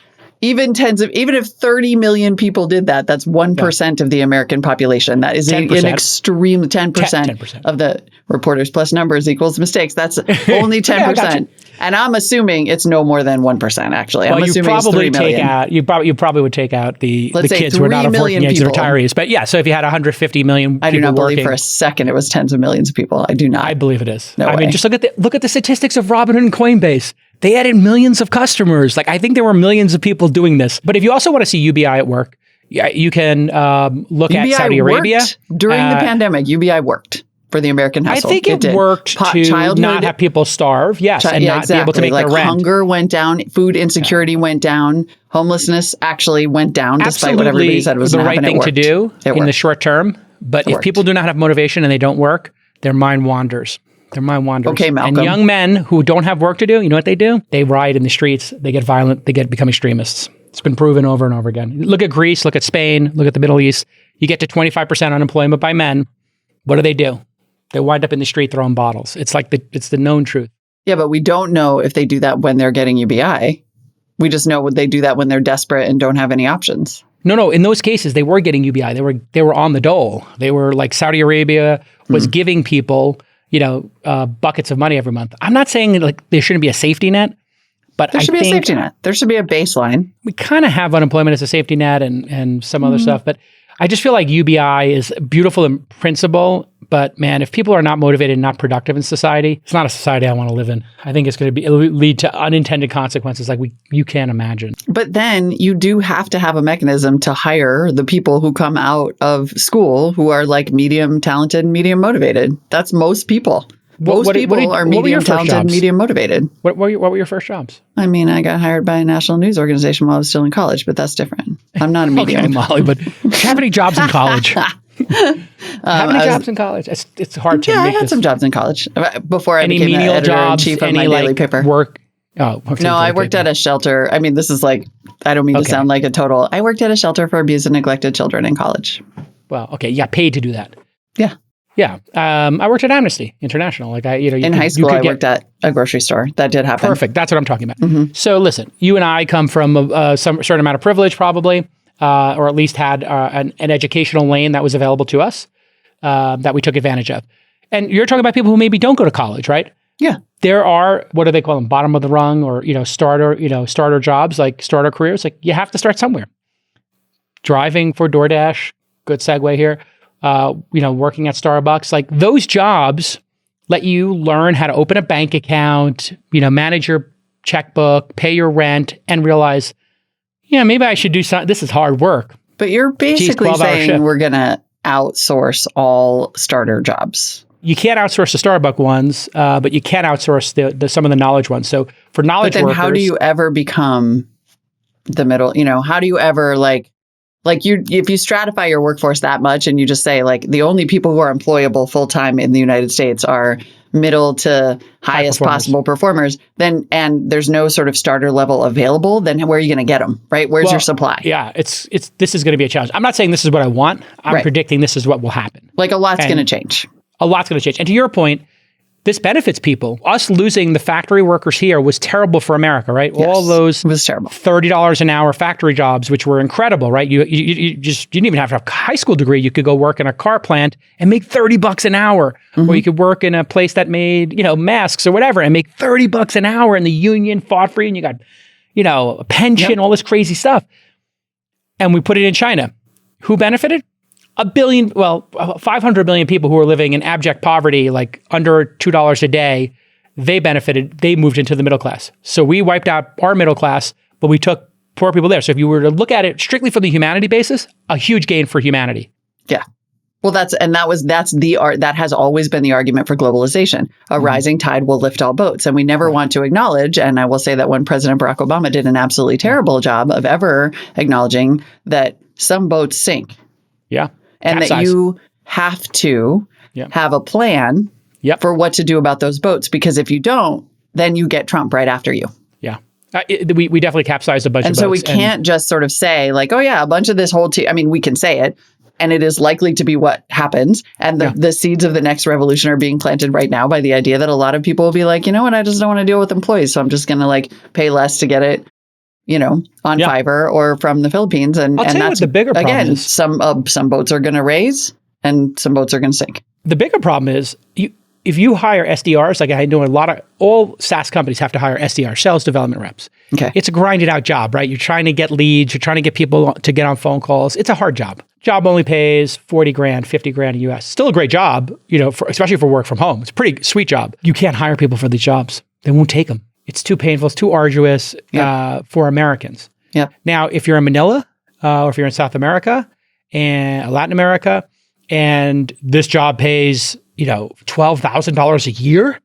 Speaker 1: Even if 30 million people did that, that's 1% of the American population. That is an extreme 10% of the Reporters Plus numbers equals mistakes. That's only 10%. And I'm assuming it's no more than 1%, actually. I'm assuming it's 3 million.
Speaker 2: You probably would take out the kids who are not of working age retirees. But yeah, so if you had 150 million people
Speaker 1: I do not believe
Speaker 2: working,
Speaker 1: for a second it was tens of millions of people. I do not.
Speaker 2: I believe it is.
Speaker 1: No way.
Speaker 2: Mean, just look at the statistics of Robinhood and Coinbase. They added millions of customers. Like I think there were millions of people doing this. But if you also want to see UBI at work, you can look at Saudi Arabia.
Speaker 1: During the pandemic, UBI worked for the American household.
Speaker 2: I think it worked to not have people starve, and not be able to make their rent.
Speaker 1: Hunger went down, food insecurity went down, homelessness actually went down, despite what everybody said was
Speaker 2: the right thing to do in the short term. But if people do not have motivation and they don't work, their mind wanders.
Speaker 1: Okay, Malcolm.
Speaker 2: And young men who don't have work to do, you know what they do? They riot in the streets. They get violent. They become extremists. It's been proven over and over again. Look at Greece. Look at Spain. Look at the Middle East. You get to 25% unemployment by men. What do? They wind up in the street throwing bottles. It's like it's the known truth.
Speaker 1: Yeah, but we don't know if they do that when they're getting UBI. We just know they do that when they're desperate and don't have any options.
Speaker 2: No. In those cases, they were getting UBI. They were on the dole. They were like Saudi Arabia was giving people, buckets of money every month. I'm not saying like there shouldn't be a safety net, but
Speaker 1: there should be a safety net. There should be a baseline.
Speaker 2: We kind of have unemployment as a safety net and some other stuff, but I just feel like UBI is beautiful in principle, but man, if people are not motivated and not productive in society, it's not a society I want to live in. I think it'll lead to unintended consequences like you can't imagine.
Speaker 1: But then you do have to have a mechanism to hire the people who come out of school who are like medium talented, medium motivated. That's most people. Most people are medium talented and medium motivated.
Speaker 2: What were your first jobs?
Speaker 1: I mean, I got hired by a national news organization while I was still in college, but that's different. I'm not a medium.
Speaker 2: Okay, Molly, but do you have any jobs in college? How many jobs in college? It's hard to.
Speaker 1: Yeah, I had some jobs in college before I became the editor-in-chief of my daily paper.
Speaker 2: Work?
Speaker 1: No, I worked at a shelter. I mean, this is like, I don't mean to sound like a total. I worked at a shelter for abused and neglected children in college.
Speaker 2: Well, okay, you got paid to do that.
Speaker 1: Yeah.
Speaker 2: Yeah. I worked at Amnesty International. Like in
Speaker 1: high school, I worked at a grocery store. That did happen.
Speaker 2: Perfect. That's what I'm talking about. So listen, you and I come from some certain amount of privilege, probably, or at least had an educational lane that was available to us that we took advantage of. And you're talking about people who maybe don't go to college, right?
Speaker 1: Yeah.
Speaker 2: There are, what do they call them? Bottom of the rung or, starter jobs, like starter careers. Like you have to start somewhere. Driving for DoorDash, good segue here. Working at Starbucks, like those jobs let you learn how to open a bank account, manage your checkbook, pay your rent, and realize, maybe I should do something. This is hard work.
Speaker 1: But you're basically saying we're going to outsource all starter jobs.
Speaker 2: You can't outsource the Starbucks ones, but you can outsource some of the knowledge ones. So for knowledge workers. But then
Speaker 1: how do you ever become the middle? How do you ever if you stratify your workforce that much and you just say like the only people who are employable full time in the United States are middle to highest possible performers, then and there's no sort of starter level available, then where are you going to get them, right? Where's your supply?
Speaker 2: Yeah, this is going to be a challenge. I'm not saying this is what I want. I'm predicting this is what will happen.
Speaker 1: Like a lot's going to change.
Speaker 2: A lot's going to change. And to your point, this benefits people. Us losing the factory workers here was terrible for America, right?
Speaker 1: Yes,
Speaker 2: all those
Speaker 1: it was terrible.
Speaker 2: $30 an hour factory jobs, which were incredible, right? You didn't even have to have a high school degree. You could go work in a car plant and make $30 an hour, or you could work in a place that made masks or whatever and make $30 an hour, and the union fought for you, and you got a pension, all this crazy stuff. And we put it in China. Who benefited? 500 million people who are living in abject poverty, like under $2 a day, they benefited. They moved into the middle class. So we wiped out our middle class, but we took poor people there. So if you were to look at it strictly from the humanity basis, a huge gain for humanity.
Speaker 1: Yeah. Well, that has always been the argument for globalization. A rising tide will lift all boats. And we never want to acknowledge, and I will say that when President Barack Obama did an absolutely terrible job of ever acknowledging that some boats sink.
Speaker 2: Yeah.
Speaker 1: And that you have to have a plan for what to do about those boats. Because if you don't, then you get Trump right after you.
Speaker 2: Yeah. We definitely capsized a bunch of boats.
Speaker 1: And so we can't just sort of say like, oh yeah, a bunch of this whole team. I mean, we can say it. And it is likely to be what happens. And the seeds of the next revolution are being planted right now by the idea that a lot of people will be like, you know what, I just don't want to deal with employees. So I'm just going to pay less to get it. On Fiverr or from the Philippines. And
Speaker 2: I'll tell you what the bigger problem is.
Speaker 1: Some boats are going to raise and some boats are going to sink.
Speaker 2: The bigger problem is if you hire SDRs, like I know all SaaS companies have to hire SDR, sales development reps.
Speaker 1: Okay.
Speaker 2: It's a grinded out job, right? You're trying to get leads. You're trying to get people to get on phone calls. It's a hard job. Job only pays $40,000, $50,000 in US. Still a great job, especially for work from home. It's a pretty sweet job. You can't hire people for these jobs. They won't take them. It's too painful. It's too arduous for Americans.
Speaker 1: Yep.
Speaker 2: Now, if you're in Manila or if you're in South America and Latin America, and this job pays, $12,000 a year,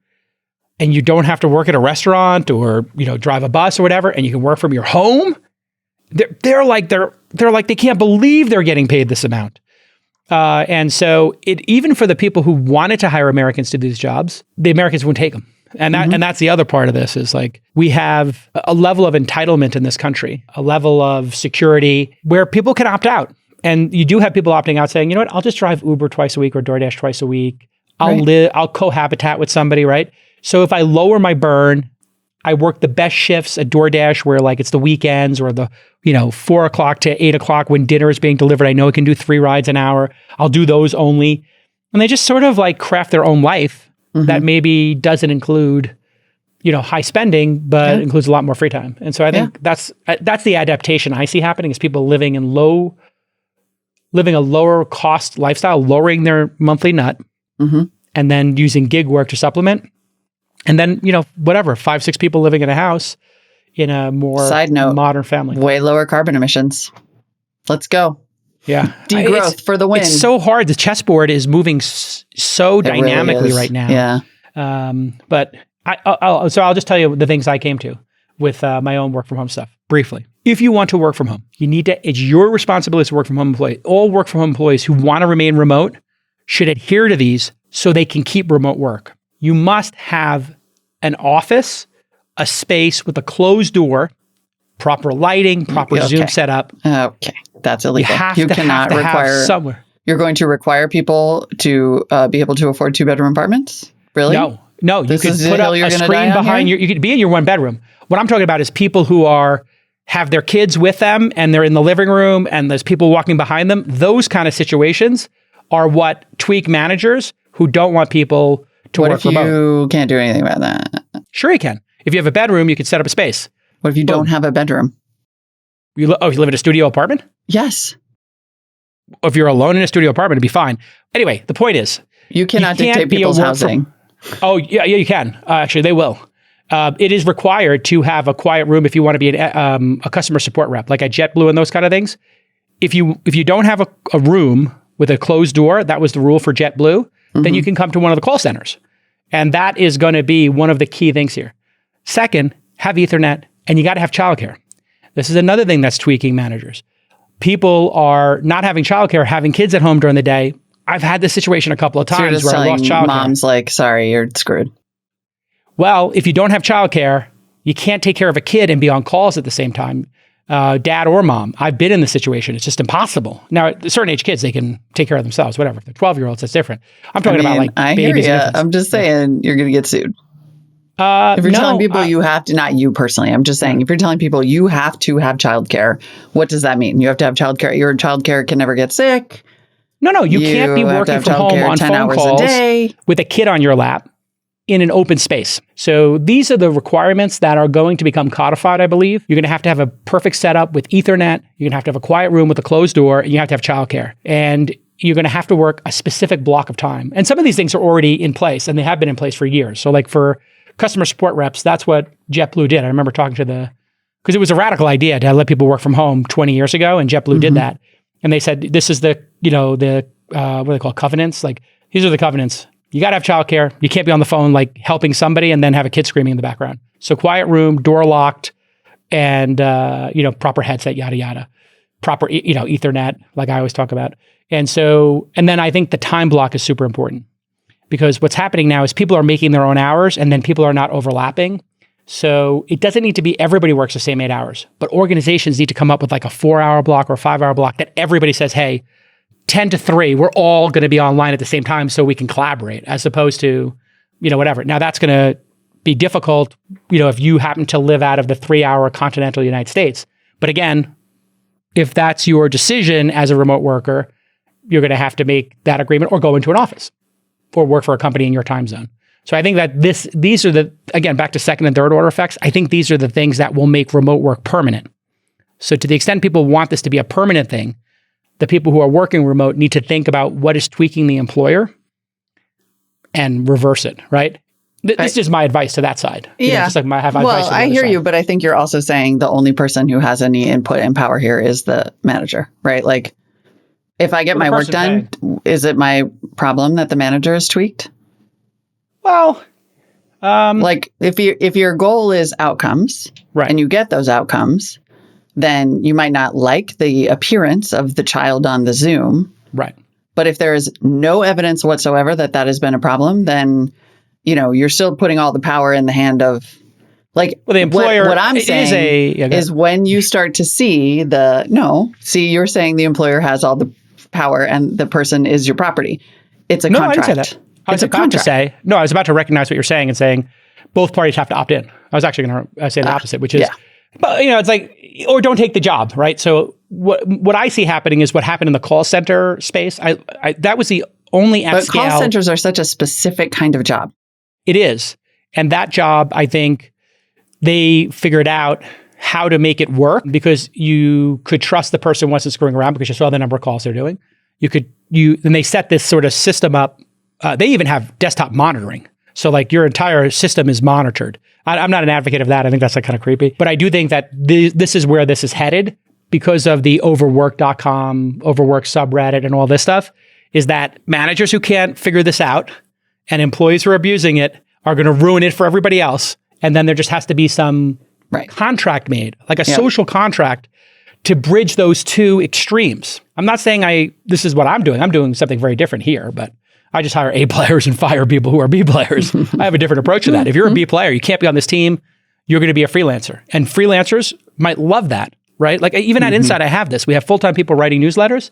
Speaker 2: and you don't have to work at a restaurant or drive a bus or whatever, and you can work from your home, they're like they can't believe they're getting paid this amount. And so even for the people who wanted to hire Americans to do these jobs, the Americans won't take them. And that's the other part of this is like we have a level of entitlement in this country, a level of security where people can opt out. And you do have people opting out saying, you know what, I'll just drive Uber twice a week or DoorDash twice a week. I'll cohabitat with somebody, right? So if I lower my burn, I work the best shifts at DoorDash where like it's the weekends or the, 4 o'clock to 8 o'clock when dinner is being delivered. I know I can do 3 rides an hour. I'll do those only. And they just sort of like craft their own life that maybe doesn't include, high spending, but includes a lot more free time. And so I think that's the adaptation I see happening is people living a lower cost lifestyle, lowering their monthly nut, and then using gig work to supplement. And then, 5, 6 people living in a house in a more modern family.
Speaker 1: Way lower carbon emissions. Let's go.
Speaker 2: Yeah.
Speaker 1: Degrowth for the win.
Speaker 2: It's so hard. The chessboard is moving so dynamically right now.
Speaker 1: Yeah.
Speaker 2: But I'll just tell you the things I came to with my own work from home stuff briefly. If you want to work from home, it's your responsibility as a work from home employee. All work from home employees who want to remain remote should adhere to these so they can keep remote work. You must have an office, a space with a closed door, proper lighting, proper Zoom setup.
Speaker 1: Okay. That's illegal.
Speaker 2: You cannot require somewhere.
Speaker 1: You're going to require people to be able to afford 2-bedroom apartments? Really?
Speaker 2: No. You could put up a screen behind you could be in your 1 bedroom. What I'm talking about is people who have their kids with them and they're in the living room and there's people walking behind them. Those kind of situations are what tweak managers who don't want people to work remote.
Speaker 1: What if you can't do anything about that?
Speaker 2: Sure you can. If you have a bedroom, you could set up a space.
Speaker 1: What if you don't have a bedroom?
Speaker 2: You live in a studio apartment?
Speaker 1: Yes.
Speaker 2: If you're alone in a studio apartment, it'd be fine. Anyway, the point is,
Speaker 1: you cannot dictate people's housing.
Speaker 2: You can. Actually, they will. It is required to have a quiet room if you want to be a customer support rep, like at JetBlue and those kind of things. If you don't have a room with a closed door, that was the rule for JetBlue, then you can come to one of the call centers. And that is going to be one of the key things here. Second, have Ethernet, and you got to have childcare. This is another thing that's tweaking managers. People are not having childcare, having kids at home during the day. I've had this situation a couple of times where I lost childcare.
Speaker 1: Mom's like, sorry, you're screwed.
Speaker 2: Well, if you don't have childcare, you can't take care of a kid and be on calls at the same time, dad or mom. I've been in this situation. It's just impossible. Now, at certain age kids, they can take care of themselves, whatever. If they're 12-year-olds, that's different. I'm talking about like babies.
Speaker 1: I'm just saying you're going to get sued. If you're telling people you have to, not you personally, I'm just saying, if you're telling people you have to have childcare, what does that mean? You have to have childcare. Your childcare can never get sick.
Speaker 2: No, you can't be working from home on phone calls with a kid on your lap in an open space. So these are the requirements that are going to become codified, I believe. You're going to have a perfect setup with Ethernet. You're going to have a quiet room with a closed door, and you have to have childcare. And you're going to have to work a specific block of time. And some of these things are already in place, and they have been in place for years. So like for customer support reps, that's what JetBlue did. I remember talking to because it was a radical idea to let people work from home 20 years ago, and JetBlue did that. And they said, this is what do they call covenants? Like, these are the covenants. You got to have childcare. You can't be on the phone, like helping somebody and then have a kid screaming in the background. So quiet room, door locked, and, proper headset, yada, yada. Proper, Ethernet, like I always talk about. And then I think the time block is super important because what's happening now is people are making their own hours and then people are not overlapping. So it doesn't need to be everybody works the same 8 hours, but organizations need to come up with like a 4-hour block or a 5-hour block that everybody says, hey, 10 to 3, we're all going to be online at the same time so we can collaborate as opposed to, whatever. Now that's going to be difficult, if you happen to live out of the 3-hour continental United States. But again, if that's your decision as a remote worker, you're going to have to make that agreement or go into an office or work for a company in your time zone. So I think that these are again, back to second and third order effects, I think these are the things that will make remote work permanent. So to the extent people want this to be a permanent thing, the people who are working remote need to think about what is tweaking the employer and reverse it, right? This is my advice to that side. Just like advice to the
Speaker 1: I hear you, but I think you're also saying the only person who has any input and power here is the manager, right? Like, if I get my work done, is it my problem that the manager is tweaked?
Speaker 2: Well,
Speaker 1: like if your goal is outcomes,
Speaker 2: right,
Speaker 1: and you get those outcomes, then you might not like the appearance of the child on the Zoom,
Speaker 2: right?
Speaker 1: But if there is no evidence whatsoever that has been a problem, then you're still putting all the power in the hand of the employer. What I'm saying is when you start to see you're saying the employer has all the power and the person is your property. It's a contract.
Speaker 2: I didn't say that. I was about to recognize what you're saying and saying both parties have to opt in. I was actually going to say the opposite, which is, but it's like, or don't take the job, right? So what I see happening is what happened in the call center space. That was the only at scale.
Speaker 1: But call centers are such a specific kind of job.
Speaker 2: It is. And that job, I think they figured out how to make it work because you could trust the person wasn't screwing around because you saw the number of calls they're doing. Then they set this sort of system up. They even have desktop monitoring. So like your entire system is monitored. I'm not an advocate of that. I think that's like kind of creepy. But I do think that this is where this is headed because of the overwork.com, overwork subreddit and all this stuff, is that managers who can't figure this out and employees who are abusing it are going to ruin it for everybody else. And then there just has to be some contract made, like a social contract to bridge those two extremes. I'm not saying this is what I'm doing. I'm doing something very different here, but I just hire A players and fire people who are B players. I have a different approach to that. If you're a B player, you can't be on this team. You're going to be a freelancer. And freelancers might love that, right? Like even at Inside, I have this. We have full-time people writing newsletters.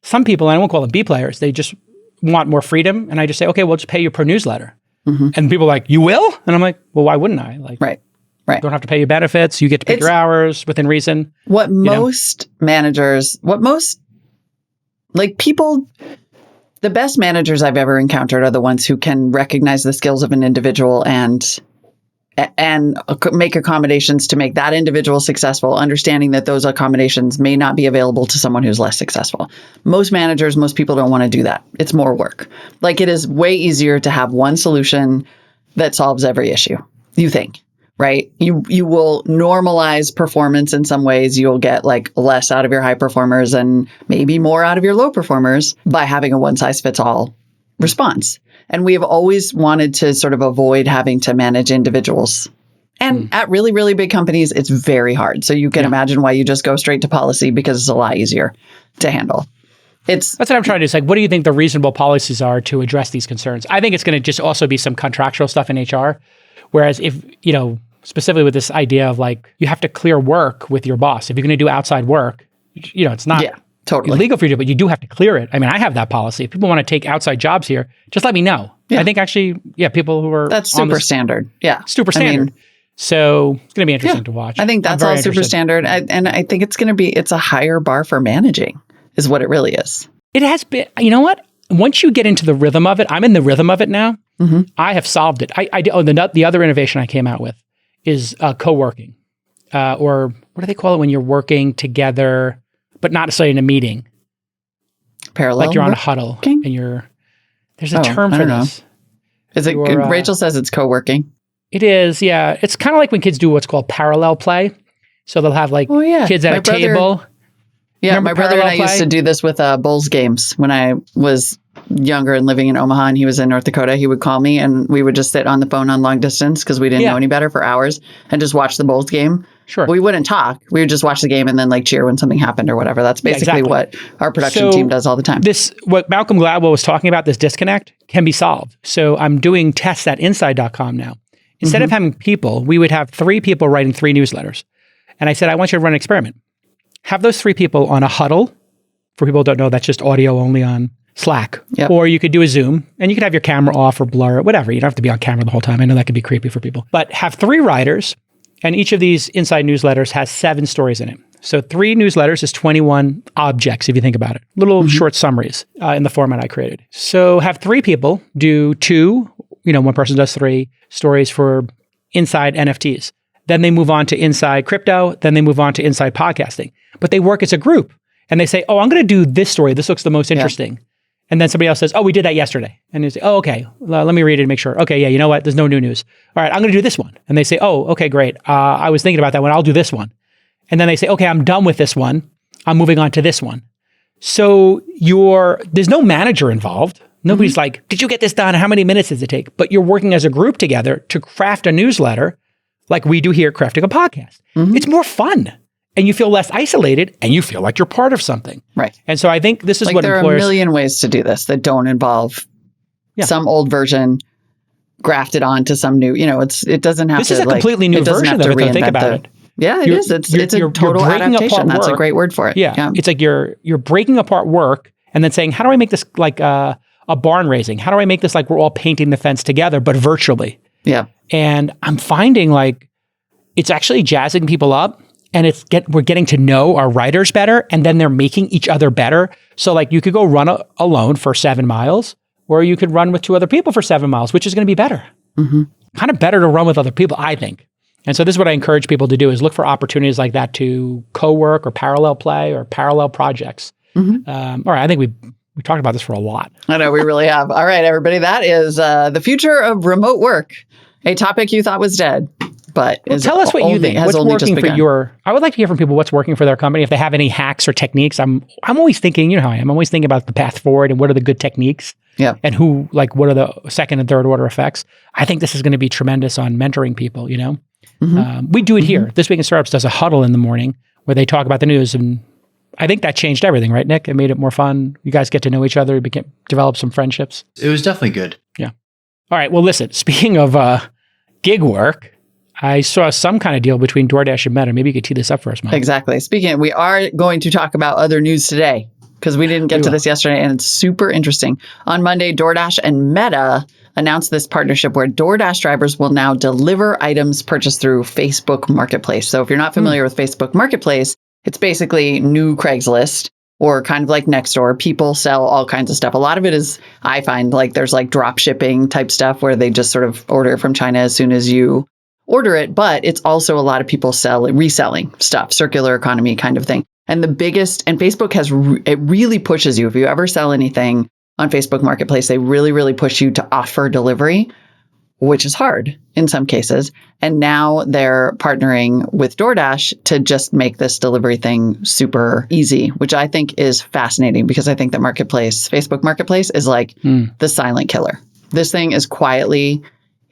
Speaker 2: Some people, I won't call them B players, they just want more freedom. And I just say, okay, we'll just pay you per newsletter. And people are like, you will? And I'm like, well, why wouldn't I? Like,
Speaker 1: right.
Speaker 2: Don't have to pay you benefits. You get to pick your hours within reason.
Speaker 1: What most managers, people, the best managers I've ever encountered are the ones who can recognize the skills of an individual and make accommodations to make that individual successful, understanding that those accommodations may not be available to someone who's less successful. Most managers, most people don't want to do that. It's more work. Like it is way easier to have one solution that solves every issue, you think, right? You will normalize performance in some ways. You'll get like less out of your high performers and maybe more out of your low performers by having a one-size-fits-all response. And we have always wanted to sort of avoid having to manage individuals. And at really, really big companies, it's very hard. So you can imagine why you just go straight to policy because it's a lot easier to handle. That's
Speaker 2: what I'm trying to do. It's like, what do you think the reasonable policies are to address these concerns? I think it's going to just also be some contractual stuff in HR. Whereas if, specifically with this idea of like, you have to clear work with your boss. If you're going to do outside work, it's not
Speaker 1: totally
Speaker 2: illegal for you to, but you do have to clear it. I mean, I have that policy. If people want to take outside jobs here, just let me know. I think actually, people who are
Speaker 1: that's super standard. Yeah.
Speaker 2: Super standard. So it's going to be interesting to watch.
Speaker 1: I think that's all super standard. And I think it's a higher bar for managing is what it really is.
Speaker 2: It has been, you know what? Once you get into the rhythm of it, I'm in the rhythm of it now. I have solved it. The other innovation I came out with is co-working, or what do they call it when you're working together, but not necessarily in a meeting?
Speaker 1: Parallel.
Speaker 2: Like you're on a huddle and there's a term for this.
Speaker 1: Is it, Rachel says it's co-working.
Speaker 2: It is, yeah. It's kind of like when kids do what's called parallel play. So they'll have kids at a table.
Speaker 1: Yeah, my brother and I used to do this with Bulls games when I was younger and living in Omaha, and he was in North Dakota. He would call me and we would just sit on the phone on long distance because we didn't know any better for hours and just watch the Bulls game.
Speaker 2: Sure.
Speaker 1: We wouldn't talk. We would just watch the game and then cheer when something happened or whatever. That's basically what our production team does all the time.
Speaker 2: What Malcolm Gladwell was talking about, this disconnect, can be solved. So I'm doing tests at inside.com now. Instead of having people, we would have 3 people writing 3 newsletters. And I said, I want you to run an experiment. Have those 3 people on a huddle. For people who don't know, that's just audio only on Slack. Yep. Or you could do a Zoom and you could have your camera off or blur it, whatever. You don't have to be on camera the whole time. I know that could be creepy for people. But have 3 writers, and each of these inside newsletters has 7 stories in it. So 3 newsletters is 21 objects, if you think about it. Little short summaries in the format I created. So have 3 people do 2, one person does 3 stories for inside NFTs. Then they move on to inside crypto. Then they move on to inside podcasting. But they work as a group. And they say, I'm going to do this story. This looks the most interesting. Yeah. And then somebody else says, we did that yesterday. And they say, okay, let me read it and make sure. Okay, yeah, you know what? There's no new news. All right, I'm going to do this one. And they say, okay, great. I was thinking about that one. I'll do this one. And then they say, okay, I'm done with this one. I'm moving on to this one. So there's no manager involved. Nobody's like, did you get this done? How many minutes does it take? But you're working as a group together to craft a newsletter like we do here at Crafting a Podcast. It's more fun. And you feel less isolated, and you feel like you're part of something.
Speaker 1: Right.
Speaker 2: And so I think this is what
Speaker 1: there
Speaker 2: employers...
Speaker 1: are a million ways to do this that don't involve some old version grafted onto some new, it doesn't have to...
Speaker 2: This is a completely new version of it, though, think about it.
Speaker 1: Yeah, it is. It's a total adaptation. That's a great word for it.
Speaker 2: Yeah. It's like you're breaking apart work and then saying, how do I make this like a barn raising? How do I make this like we're all painting the fence together, but virtually?
Speaker 1: Yeah.
Speaker 2: And I'm finding like it's actually jazzing people up, and we're getting to know our writers better, and then they're making each other better. So like you could go run alone for 7 miles, or you could run with 2 other people for 7 miles, which is going to be better. Kind of better to run with other people, I think. And so this is what I encourage people to do, is look for opportunities like that to co-work or parallel play or parallel projects. All right, I think we talked about this for a lot.
Speaker 1: I know, we really have. All right, everybody, that is the future of remote work, a topic you thought was dead. But
Speaker 2: tell us what you think. What's working for I would like to hear from people what's working for their company. If they have any hacks or techniques, I'm always thinking, you know how I am. I'm always thinking about the path forward and what are the good techniques.
Speaker 1: Yeah.
Speaker 2: And what are the second and third order effects. I think this is going to be tremendous on mentoring people, you know? We do it here. This Week in Startups does a huddle in the morning where they talk about the news, and I think that changed everything, right, Nick? It made it more fun. You guys get to know each other, develop some friendships.
Speaker 3: It was definitely good.
Speaker 2: Yeah. All right. Well, listen, speaking of gig work, I saw some kind of deal between DoorDash and Meta. Maybe you could tee this up for us, Mike.
Speaker 1: Exactly. We are going to talk about other news today because we didn't get to this yesterday, and it's super interesting. On Monday, DoorDash and Meta announced this partnership where DoorDash drivers will now deliver items purchased through Facebook Marketplace. So if you're not familiar with Facebook Marketplace, it's basically new Craigslist, or kind of like Nextdoor. People sell all kinds of stuff. A lot of it is, I find, like there's like drop shipping type stuff where they just sort of order it from China as soon as you order it. But it's also a lot of people reselling stuff, circular economy kind of thing. And Facebook it really pushes you. If you ever sell anything on Facebook Marketplace, they really, really push you to offer delivery, which is hard in some cases. And now they're partnering with DoorDash to just make this delivery thing super easy, which I think is fascinating because I think that Facebook Marketplace is like the silent killer. This thing is quietly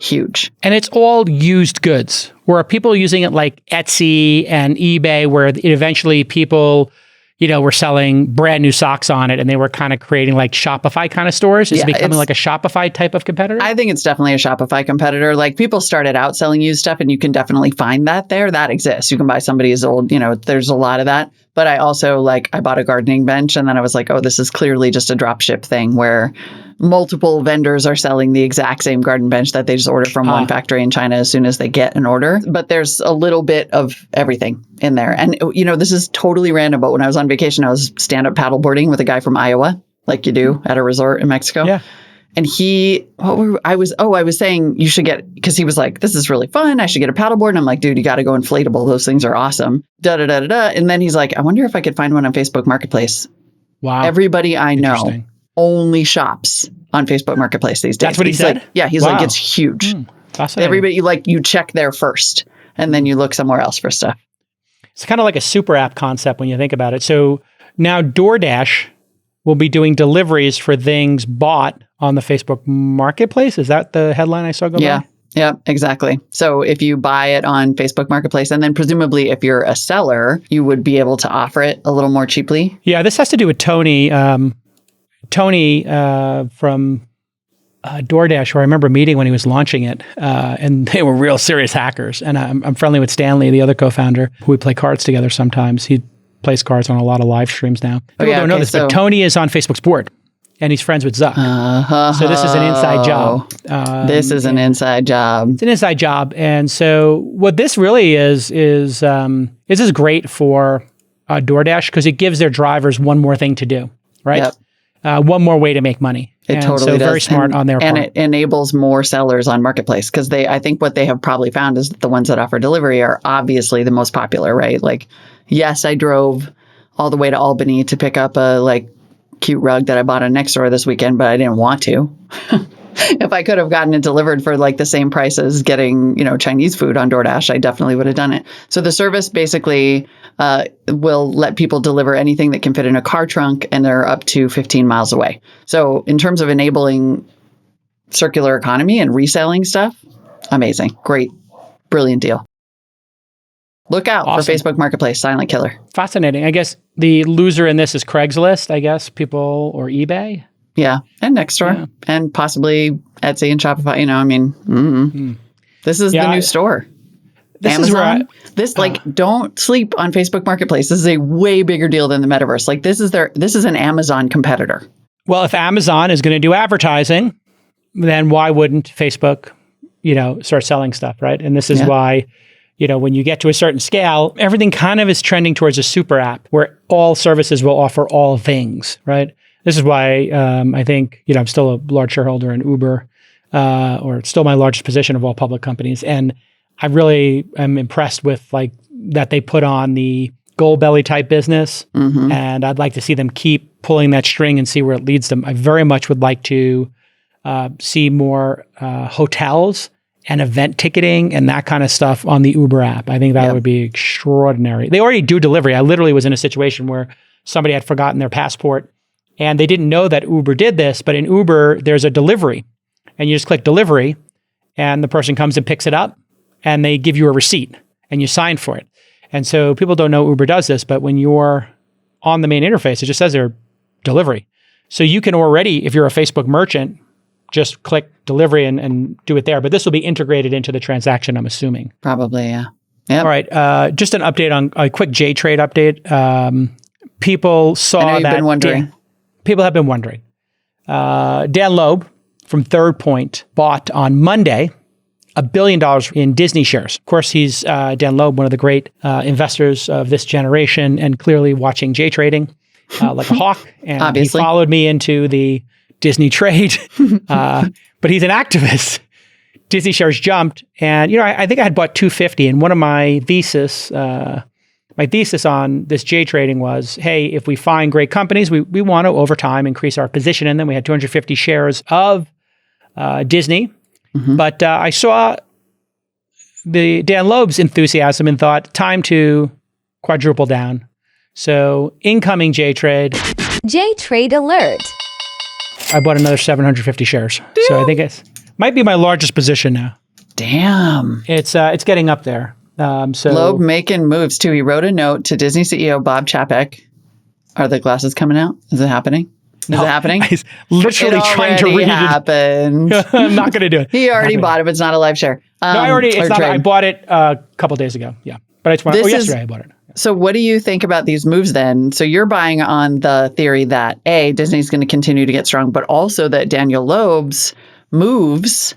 Speaker 1: huge.
Speaker 2: And it's all used goods. Where are people using it like Etsy and eBay, where eventually people, were selling brand new socks on it, and they were kind of creating like Shopify kind of stores? Is it becoming like a Shopify type of competitor?
Speaker 1: I think it's definitely a Shopify competitor. Like people started out selling used stuff, and you can definitely find that there. That exists. You can buy somebody's old, there's a lot of that. But I also I bought a gardening bench, and then I was like, oh, this is clearly just a drop ship thing where multiple vendors are selling the exact same garden bench that they just order from one factory in China as soon as they get an order. But there's a little bit of everything in there. And, this is totally random. But when I was on vacation, I was stand-up paddleboarding with a guy from Iowa, like you do at a resort in Mexico.
Speaker 2: Yeah.
Speaker 1: And I was saying you should get, because he was like, this is really fun. I should get a paddleboard. And I'm like, dude, you got to go inflatable. Those things are awesome. And then he's like, I wonder if I could find one on Facebook Marketplace.
Speaker 2: Wow.
Speaker 1: Everybody I know only shops on Facebook Marketplace these days.
Speaker 2: That's what he said?
Speaker 1: He's like, it's huge. Everybody, you check there first, and then you look somewhere else for stuff.
Speaker 2: It's kind of like a super app concept when you think about it. So now DoorDash will be doing deliveries for things bought on the Facebook Marketplace. Is that the headline I saw go by?
Speaker 1: Yeah, exactly. So if you buy it on Facebook Marketplace, and then presumably if you're a seller, you would be able to offer it a little more cheaply.
Speaker 2: Yeah, this has to do with Tony. Tony from DoorDash, who I remember meeting when he was launching it, and they were real serious hackers. And I'm friendly with Stanley, the other co-founder, who we play cards together sometimes. He plays cards on a lot of live streams now. People don't know this, but Tony is on Facebook's board, and he's friends with Zuck. So this is an inside job.
Speaker 1: This is an inside job.
Speaker 2: It's an inside job. And so what this really is this is great for DoorDash because it gives their drivers one more thing to do, right?
Speaker 1: Yep.
Speaker 2: One more way to make money.
Speaker 1: It totally does.
Speaker 2: Very smart on their part.
Speaker 1: And it enables more sellers on Marketplace because I think what they have probably found is that the ones that offer delivery are obviously the most popular, right? Like, yes, I drove all the way to Albany to pick up a cute rug that I bought on Nextdoor this weekend, but I didn't want to. If I could have gotten it delivered for the same price as getting, Chinese food on DoorDash, I definitely would have done it. So the service basically will let people deliver anything that can fit in a car trunk, and they're up to 15 miles away. So in terms of enabling circular economy and reselling stuff, amazing. Great. Brilliant deal. Look out for Facebook Marketplace, silent killer.
Speaker 2: Fascinating. I guess the loser in this is Craigslist, or eBay.
Speaker 1: Yeah, and Nextdoor, and possibly Etsy and Shopify. This is the new store. Amazon. Don't sleep on Facebook Marketplace. This is a way bigger deal than the metaverse. This is an Amazon competitor.
Speaker 2: Well, if Amazon is going to do advertising, then why wouldn't Facebook, start selling stuff, right? And this is why when you get to a certain scale, everything kind of is trending towards a super app where all services will offer all things, right? This is why I think, I'm still a large shareholder in Uber, or it's still my largest position of all public companies. And I really am impressed with that they put on the gold belly type business. And I'd like to see them keep pulling that string and see where it leads them. I very much would like to see more hotels and event ticketing and that kind of stuff on the Uber app. I think that would be extraordinary. They already do delivery. I literally was in a situation where somebody had forgotten their passport and they didn't know that Uber did this, but in Uber, there's a delivery and you just click delivery and the person comes and picks it up and they give you a receipt and you sign for it. And so people don't know Uber does this, but when you're on the main interface, it just says there delivery. So you can already, if you're a Facebook merchant, just click delivery and do it there. But this will be integrated into the transaction, I'm assuming.
Speaker 1: Probably, yeah. Yep.
Speaker 2: All right. Just an update on a quick J-Trade update. People saw
Speaker 1: I know
Speaker 2: that.
Speaker 1: Been wondering.
Speaker 2: People have been wondering. Dan Loeb from Third Point bought on Monday $1 billion in Disney shares. Of course, he's Dan Loeb, one of the great investors of this generation and clearly watching J-Trading like a hawk. And
Speaker 1: Obviously.
Speaker 2: He followed me into the Disney trade, but he's an activist. Disney shares jumped, and I think I had bought 250. And one of my thesis on this J trading was, hey, if we find great companies, we want to over time increase our position in them. We had 250 shares of Disney, but I saw the Dan Loeb's enthusiasm and thought, time to quadruple down. So incoming J trade.
Speaker 5: J trade alert.
Speaker 2: I bought another 750 shares. Damn. So I think it might be my largest position now.
Speaker 1: Damn.
Speaker 2: It's getting up there. So
Speaker 1: Loeb making moves too. He wrote a note to Disney CEO Bob Chapek. Are the glasses coming out? Is it happening? Is it happening?
Speaker 2: He's literally trying to read
Speaker 1: happened.
Speaker 2: it. I'm not going to do it.
Speaker 1: He already bought it, but it's not a live share.
Speaker 2: No, I bought it a couple days ago. Yeah. But I just yesterday I bought it.
Speaker 1: So what do you think about these moves then? So you're buying on the theory that A, Disney's going to continue to get strong, but also that Daniel Loeb's moves,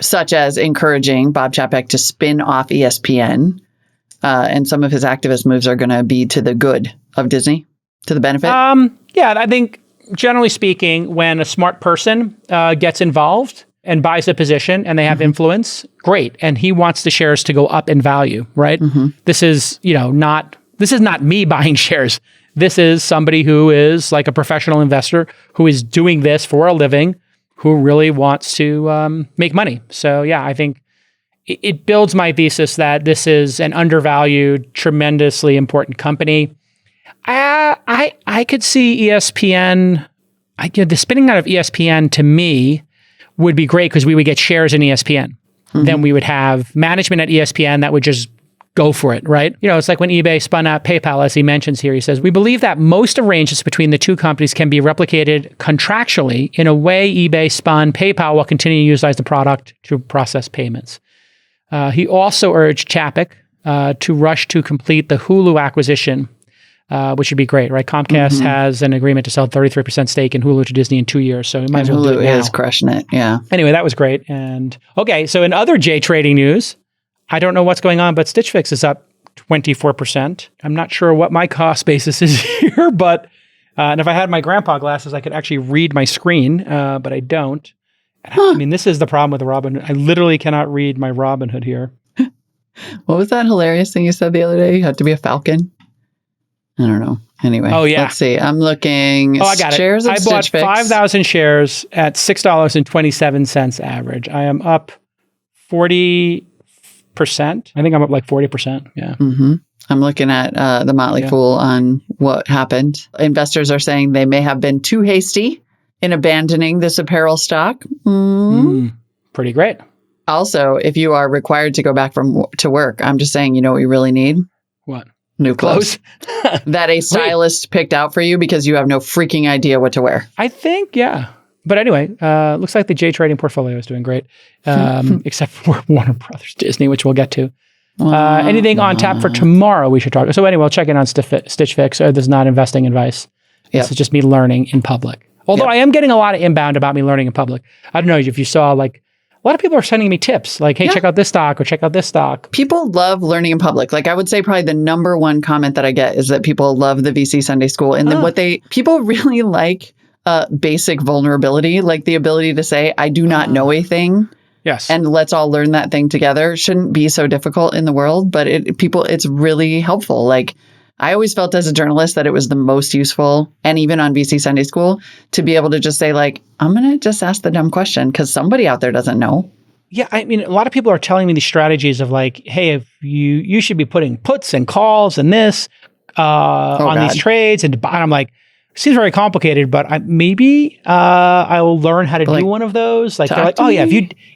Speaker 1: such as encouraging Bob Chapek to spin off ESPN, and some of his activist moves are going to be to the good of Disney, to the benefit?
Speaker 2: Yeah, I think generally speaking, when a smart person gets involved and buys a position and they have influence, great. And he wants the shares to go up in value, right? This is, not me buying shares. This is somebody who is like a professional investor who is doing this for a living, who really wants to make money. So yeah, I think it builds my thesis that this is an undervalued, tremendously important company. I could see ESPN, the spinning out of ESPN to me would be great because we would get shares in ESPN. Then we would have management at ESPN that would just go for it, right? It's like when eBay spun out PayPal, as he mentions here. He says, we believe that most arrangements between the two companies can be replicated contractually in a way eBay spun PayPal while continuing to utilize the product to process payments. He also urged Chapek to rush to complete the Hulu acquisition, which would be great, right? Comcast has an agreement to sell 33% stake in Hulu to Disney in 2 years, so we might as well do it now.
Speaker 1: Hulu is crushing it, yeah.
Speaker 2: Anyway, that was great. And okay, so in other J trading news, I don't know what's going on, but Stitch Fix is up 24%. I'm not sure what my cost basis is here, but and if I had my grandpa glasses, I could actually read my screen, but I don't. I mean, this is the problem with the Robinhood. I literally cannot read my Robinhood here.
Speaker 1: What was that hilarious thing you said the other day? You had to be a falcon? I don't know. Anyway, let's see. I'm looking.
Speaker 2: I got
Speaker 1: shares
Speaker 2: it.
Speaker 1: of
Speaker 2: I bought
Speaker 1: Stitch Fix.
Speaker 2: 5,000 shares at $6.27 average. I am up 40%. I think I'm up like 40%. Yeah.
Speaker 1: I'm looking at the Motley Fool on what happened. Investors are saying they may have been too hasty in abandoning this apparel stock.
Speaker 2: Pretty great.
Speaker 1: Also, if you are required to go back to work, I'm just saying, you know what you really need?
Speaker 2: What?
Speaker 1: New clothes. That a stylist picked out for you because you have no freaking idea what to wear.
Speaker 2: I think, yeah. But anyway, looks like the J trading portfolio is doing great, except for Warner Brothers Disney, which we'll get to. Anything on tap for tomorrow we should talk. So anyway, we'll check in on Stitch Fix. This is not investing advice. This is just me learning in public. Although I am getting a lot of inbound about me learning in public. I don't know if you saw, like, A lot of people are sending me tips like, hey, check out this stock or check out this stock.
Speaker 1: People love learning in public. Like I would say probably the number one comment that I get is that people love the VC Sunday School. And then people really like basic vulnerability, like the ability to say, I do not know a thing.
Speaker 2: Yes.
Speaker 1: And let's all learn that thing together. Shouldn't be so difficult in the world, but it's really helpful. Like I always felt as a journalist that it was the most useful, and even on VC Sunday School, to be able to just say like, I'm going to just ask the dumb question because somebody out there doesn't know.
Speaker 2: Yeah. I mean, a lot of people are telling me these strategies of like, hey, if you should be putting puts and calls and this on these trades. And I'm like, seems very complicated, but maybe I will learn how to do one of those. Like, they're like, oh yeah,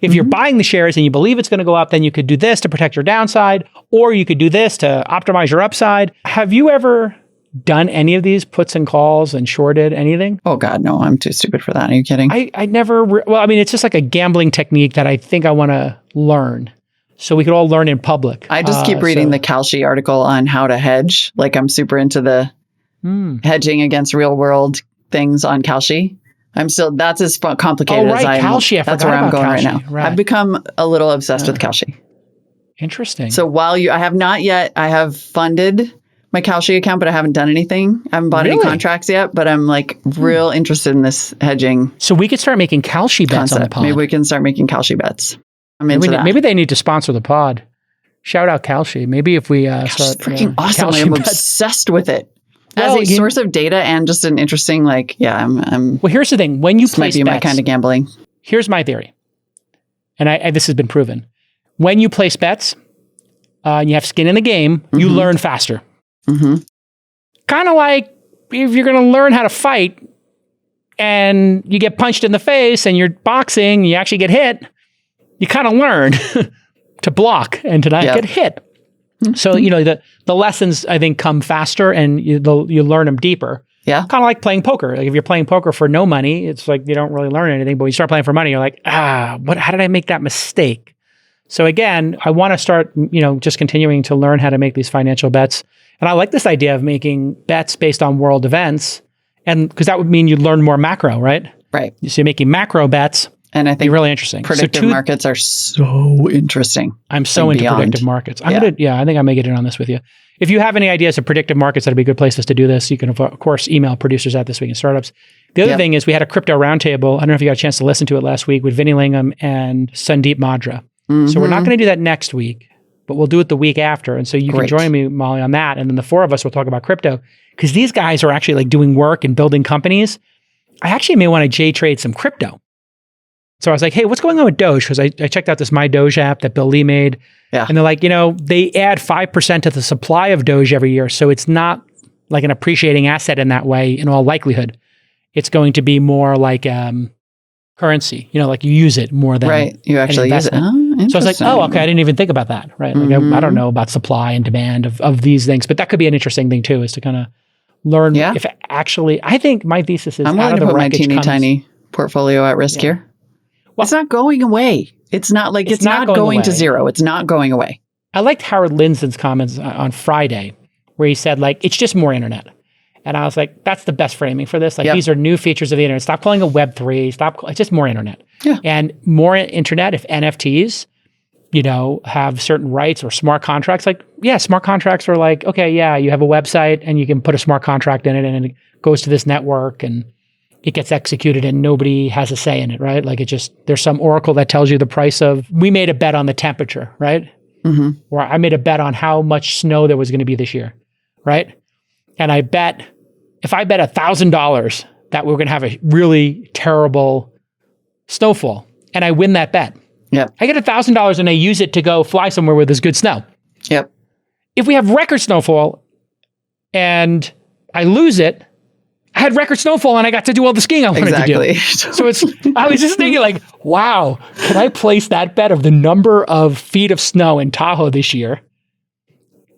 Speaker 2: if you're buying the shares and you believe it's going to go up, then you could do this to protect your downside, or you could do this to optimize your upside. Have you ever done any of these puts and calls and shorted anything?
Speaker 1: Oh God, no, I'm too stupid for that. Are you kidding?
Speaker 2: I never, well, I mean, it's just like a gambling technique that I think I want to learn. So we could all learn in public.
Speaker 1: I just keep reading the Kalshi article on how to hedge. Like I'm super into the hedging against real world things on Kalshi. That's as complicated as I am.
Speaker 2: Kalshi, I
Speaker 1: that's
Speaker 2: forgot
Speaker 1: where I'm
Speaker 2: about
Speaker 1: going
Speaker 2: Kalshi.
Speaker 1: right now.
Speaker 2: Right.
Speaker 1: I've become a little obsessed with Kalshi.
Speaker 2: Interesting.
Speaker 1: So I have not yet, I have funded my Kalshi account, but I haven't done anything. I haven't bought any contracts yet, but I'm like real interested in this hedging.
Speaker 2: So we could start making Kalshi bets on the pod.
Speaker 1: Maybe we can start making Kalshi bets. I'm into that.
Speaker 2: Maybe they need to sponsor the pod. Shout out Kalshi. Maybe if we start
Speaker 1: freaking awesome. I'm obsessed with it. As a source of data and just an interesting, I'm.
Speaker 2: Well, here's the thing: when you place
Speaker 1: might be
Speaker 2: bets,
Speaker 1: my kind of gambling.
Speaker 2: Here's my theory, and this has been proven: when you place bets, and you have skin in the game, you learn faster. Mm-hmm. Kind of like if you're going to learn how to fight, and you get punched in the face, and you're boxing, you actually get hit. You kind of learn to block and to not get hit. So, the lessons, I think, come faster and you learn them deeper. Yeah. Kind of like playing poker. Like if you're playing poker for no money, it's like you don't really learn anything. But when you start playing for money, you're like, how did I make that mistake? So again, I want to start, just continuing to learn how to make these financial bets. And I like this idea of making bets based on world events. And because that would mean you'd learn more macro, right? Right. So you're making macro bets. And I think really interesting.
Speaker 1: Predictive markets are so interesting.
Speaker 2: I'm so into predictive markets. I think I may get in on this with you. If you have any ideas of predictive markets, that'd be good places to do this. You can, of course, email producers at This Week in Startups. The other thing is we had a crypto roundtable. I don't know if you got a chance to listen to it last week with Vinny Lingham and Sandeep Madra. Mm-hmm. So we're not going to do that next week, but we'll do it the week after. And so you can join me, Molly, on that. And then the four of us will talk about crypto because these guys are actually like doing work and building companies. I actually may want to J-trade some crypto. So I was like, hey, what's going on with Doge? Because I checked out this My Doge app that Bill Lee made. Yeah. And they're like, they add 5% to the supply of Doge every year. So it's not like an appreciating asset in that way in all likelihood. It's going to be more like currency, like you use it more than
Speaker 1: you actually use it. Oh,
Speaker 2: so I was like, oh, okay, I didn't even think about that. Right. Like I don't know about supply and demand of these things, but that could be an interesting thing too, is to kind of learn if actually, I think my thesis is
Speaker 1: I'm willing to put my tiny portfolio at risk here. Well, it's not going away. It's not like it's not going to zero. It's not going away.
Speaker 2: I liked Howard Lindson's comments on Friday where he said, it's just more internet. And I was like, that's the best framing for this. These are new features of the internet. Stop calling it Web3. It's just more internet. Yeah. And more internet, if NFTs, have certain rights or smart contracts, smart contracts are like, okay, you have a website and you can put a smart contract in it and it goes to this network and it gets executed and nobody has a say in it, right? There's some oracle that tells you the price of, we made a bet on the temperature, right? Mm-hmm. Or I made a bet on how much snow there was going to be this year, right? And if I bet $1,000 that we're going to have a really terrible snowfall and I win that bet, I get $1,000 and I use it to go fly somewhere where there's good snow. Yep. If we have record snowfall and I lose it, I had record snowfall and I got to do all the skiing I wanted to do. So I was just thinking wow, can I place that bet of the number of feet of snow in Tahoe this year?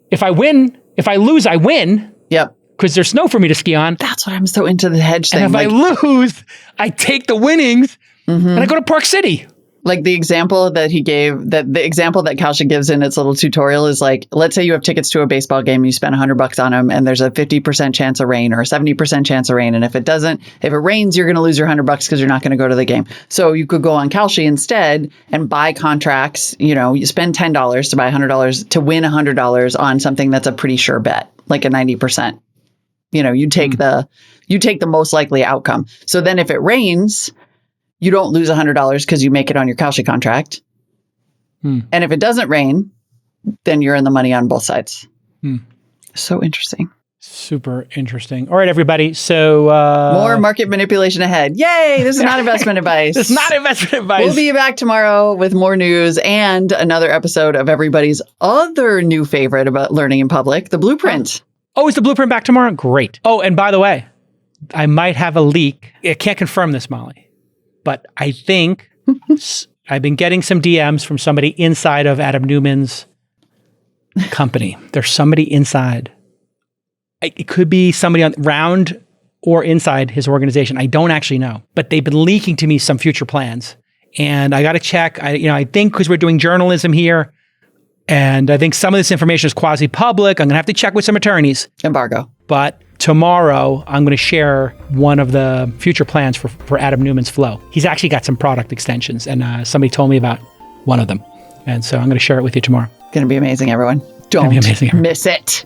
Speaker 2: If I lose, I win. Yep. Because there's snow for me to ski on.
Speaker 1: That's what I'm so into the hedge thing.
Speaker 2: And if I lose, I take the winnings and I go to Park City.
Speaker 1: Like the example that he gave, the example that Kalsha gives in its little tutorial is like, let's say you have tickets to a baseball game, you spend $100 on them, and there's a 50% chance of rain or a 70% chance of rain. And if it rains, you're going to lose your $100 because you're not going to go to the game. So you could go on Kalshi instead and buy contracts. You spend $10 to buy $100 to win $100 on something that's a pretty sure bet, like a 90%. You take the most likely outcome. So then if it rains, you don't lose $100 because you make it on your Kalshi contract. And if it doesn't rain, then you're in the money on both sides. So interesting.
Speaker 2: Super interesting. All right, everybody. So
Speaker 1: more market manipulation ahead. Yay! This is not investment advice.
Speaker 2: It's not investment advice.
Speaker 1: We'll be back tomorrow with more news and another episode of everybody's other new favorite about learning in public, the Blueprint.
Speaker 2: Oh, is the Blueprint back tomorrow? Great. Oh, and by the way, I might have a leak. I can't confirm this, Molly. But I think I've been getting some DMs from somebody inside of Adam Newman's company. There's somebody inside. It could be somebody around or inside his organization. I don't actually know. But they've been leaking to me some future plans. And I got to check. I think because we're doing journalism here, and I think some of this information is quasi-public, I'm going to have to check with some attorneys.
Speaker 1: Embargo.
Speaker 2: But tomorrow, I'm going to share one of the future plans for Adam Newman's Flow. He's actually got some product extensions, and somebody told me about one of them. And so I'm going to share it with you tomorrow.
Speaker 1: Going to be amazing, everyone. Don't miss it.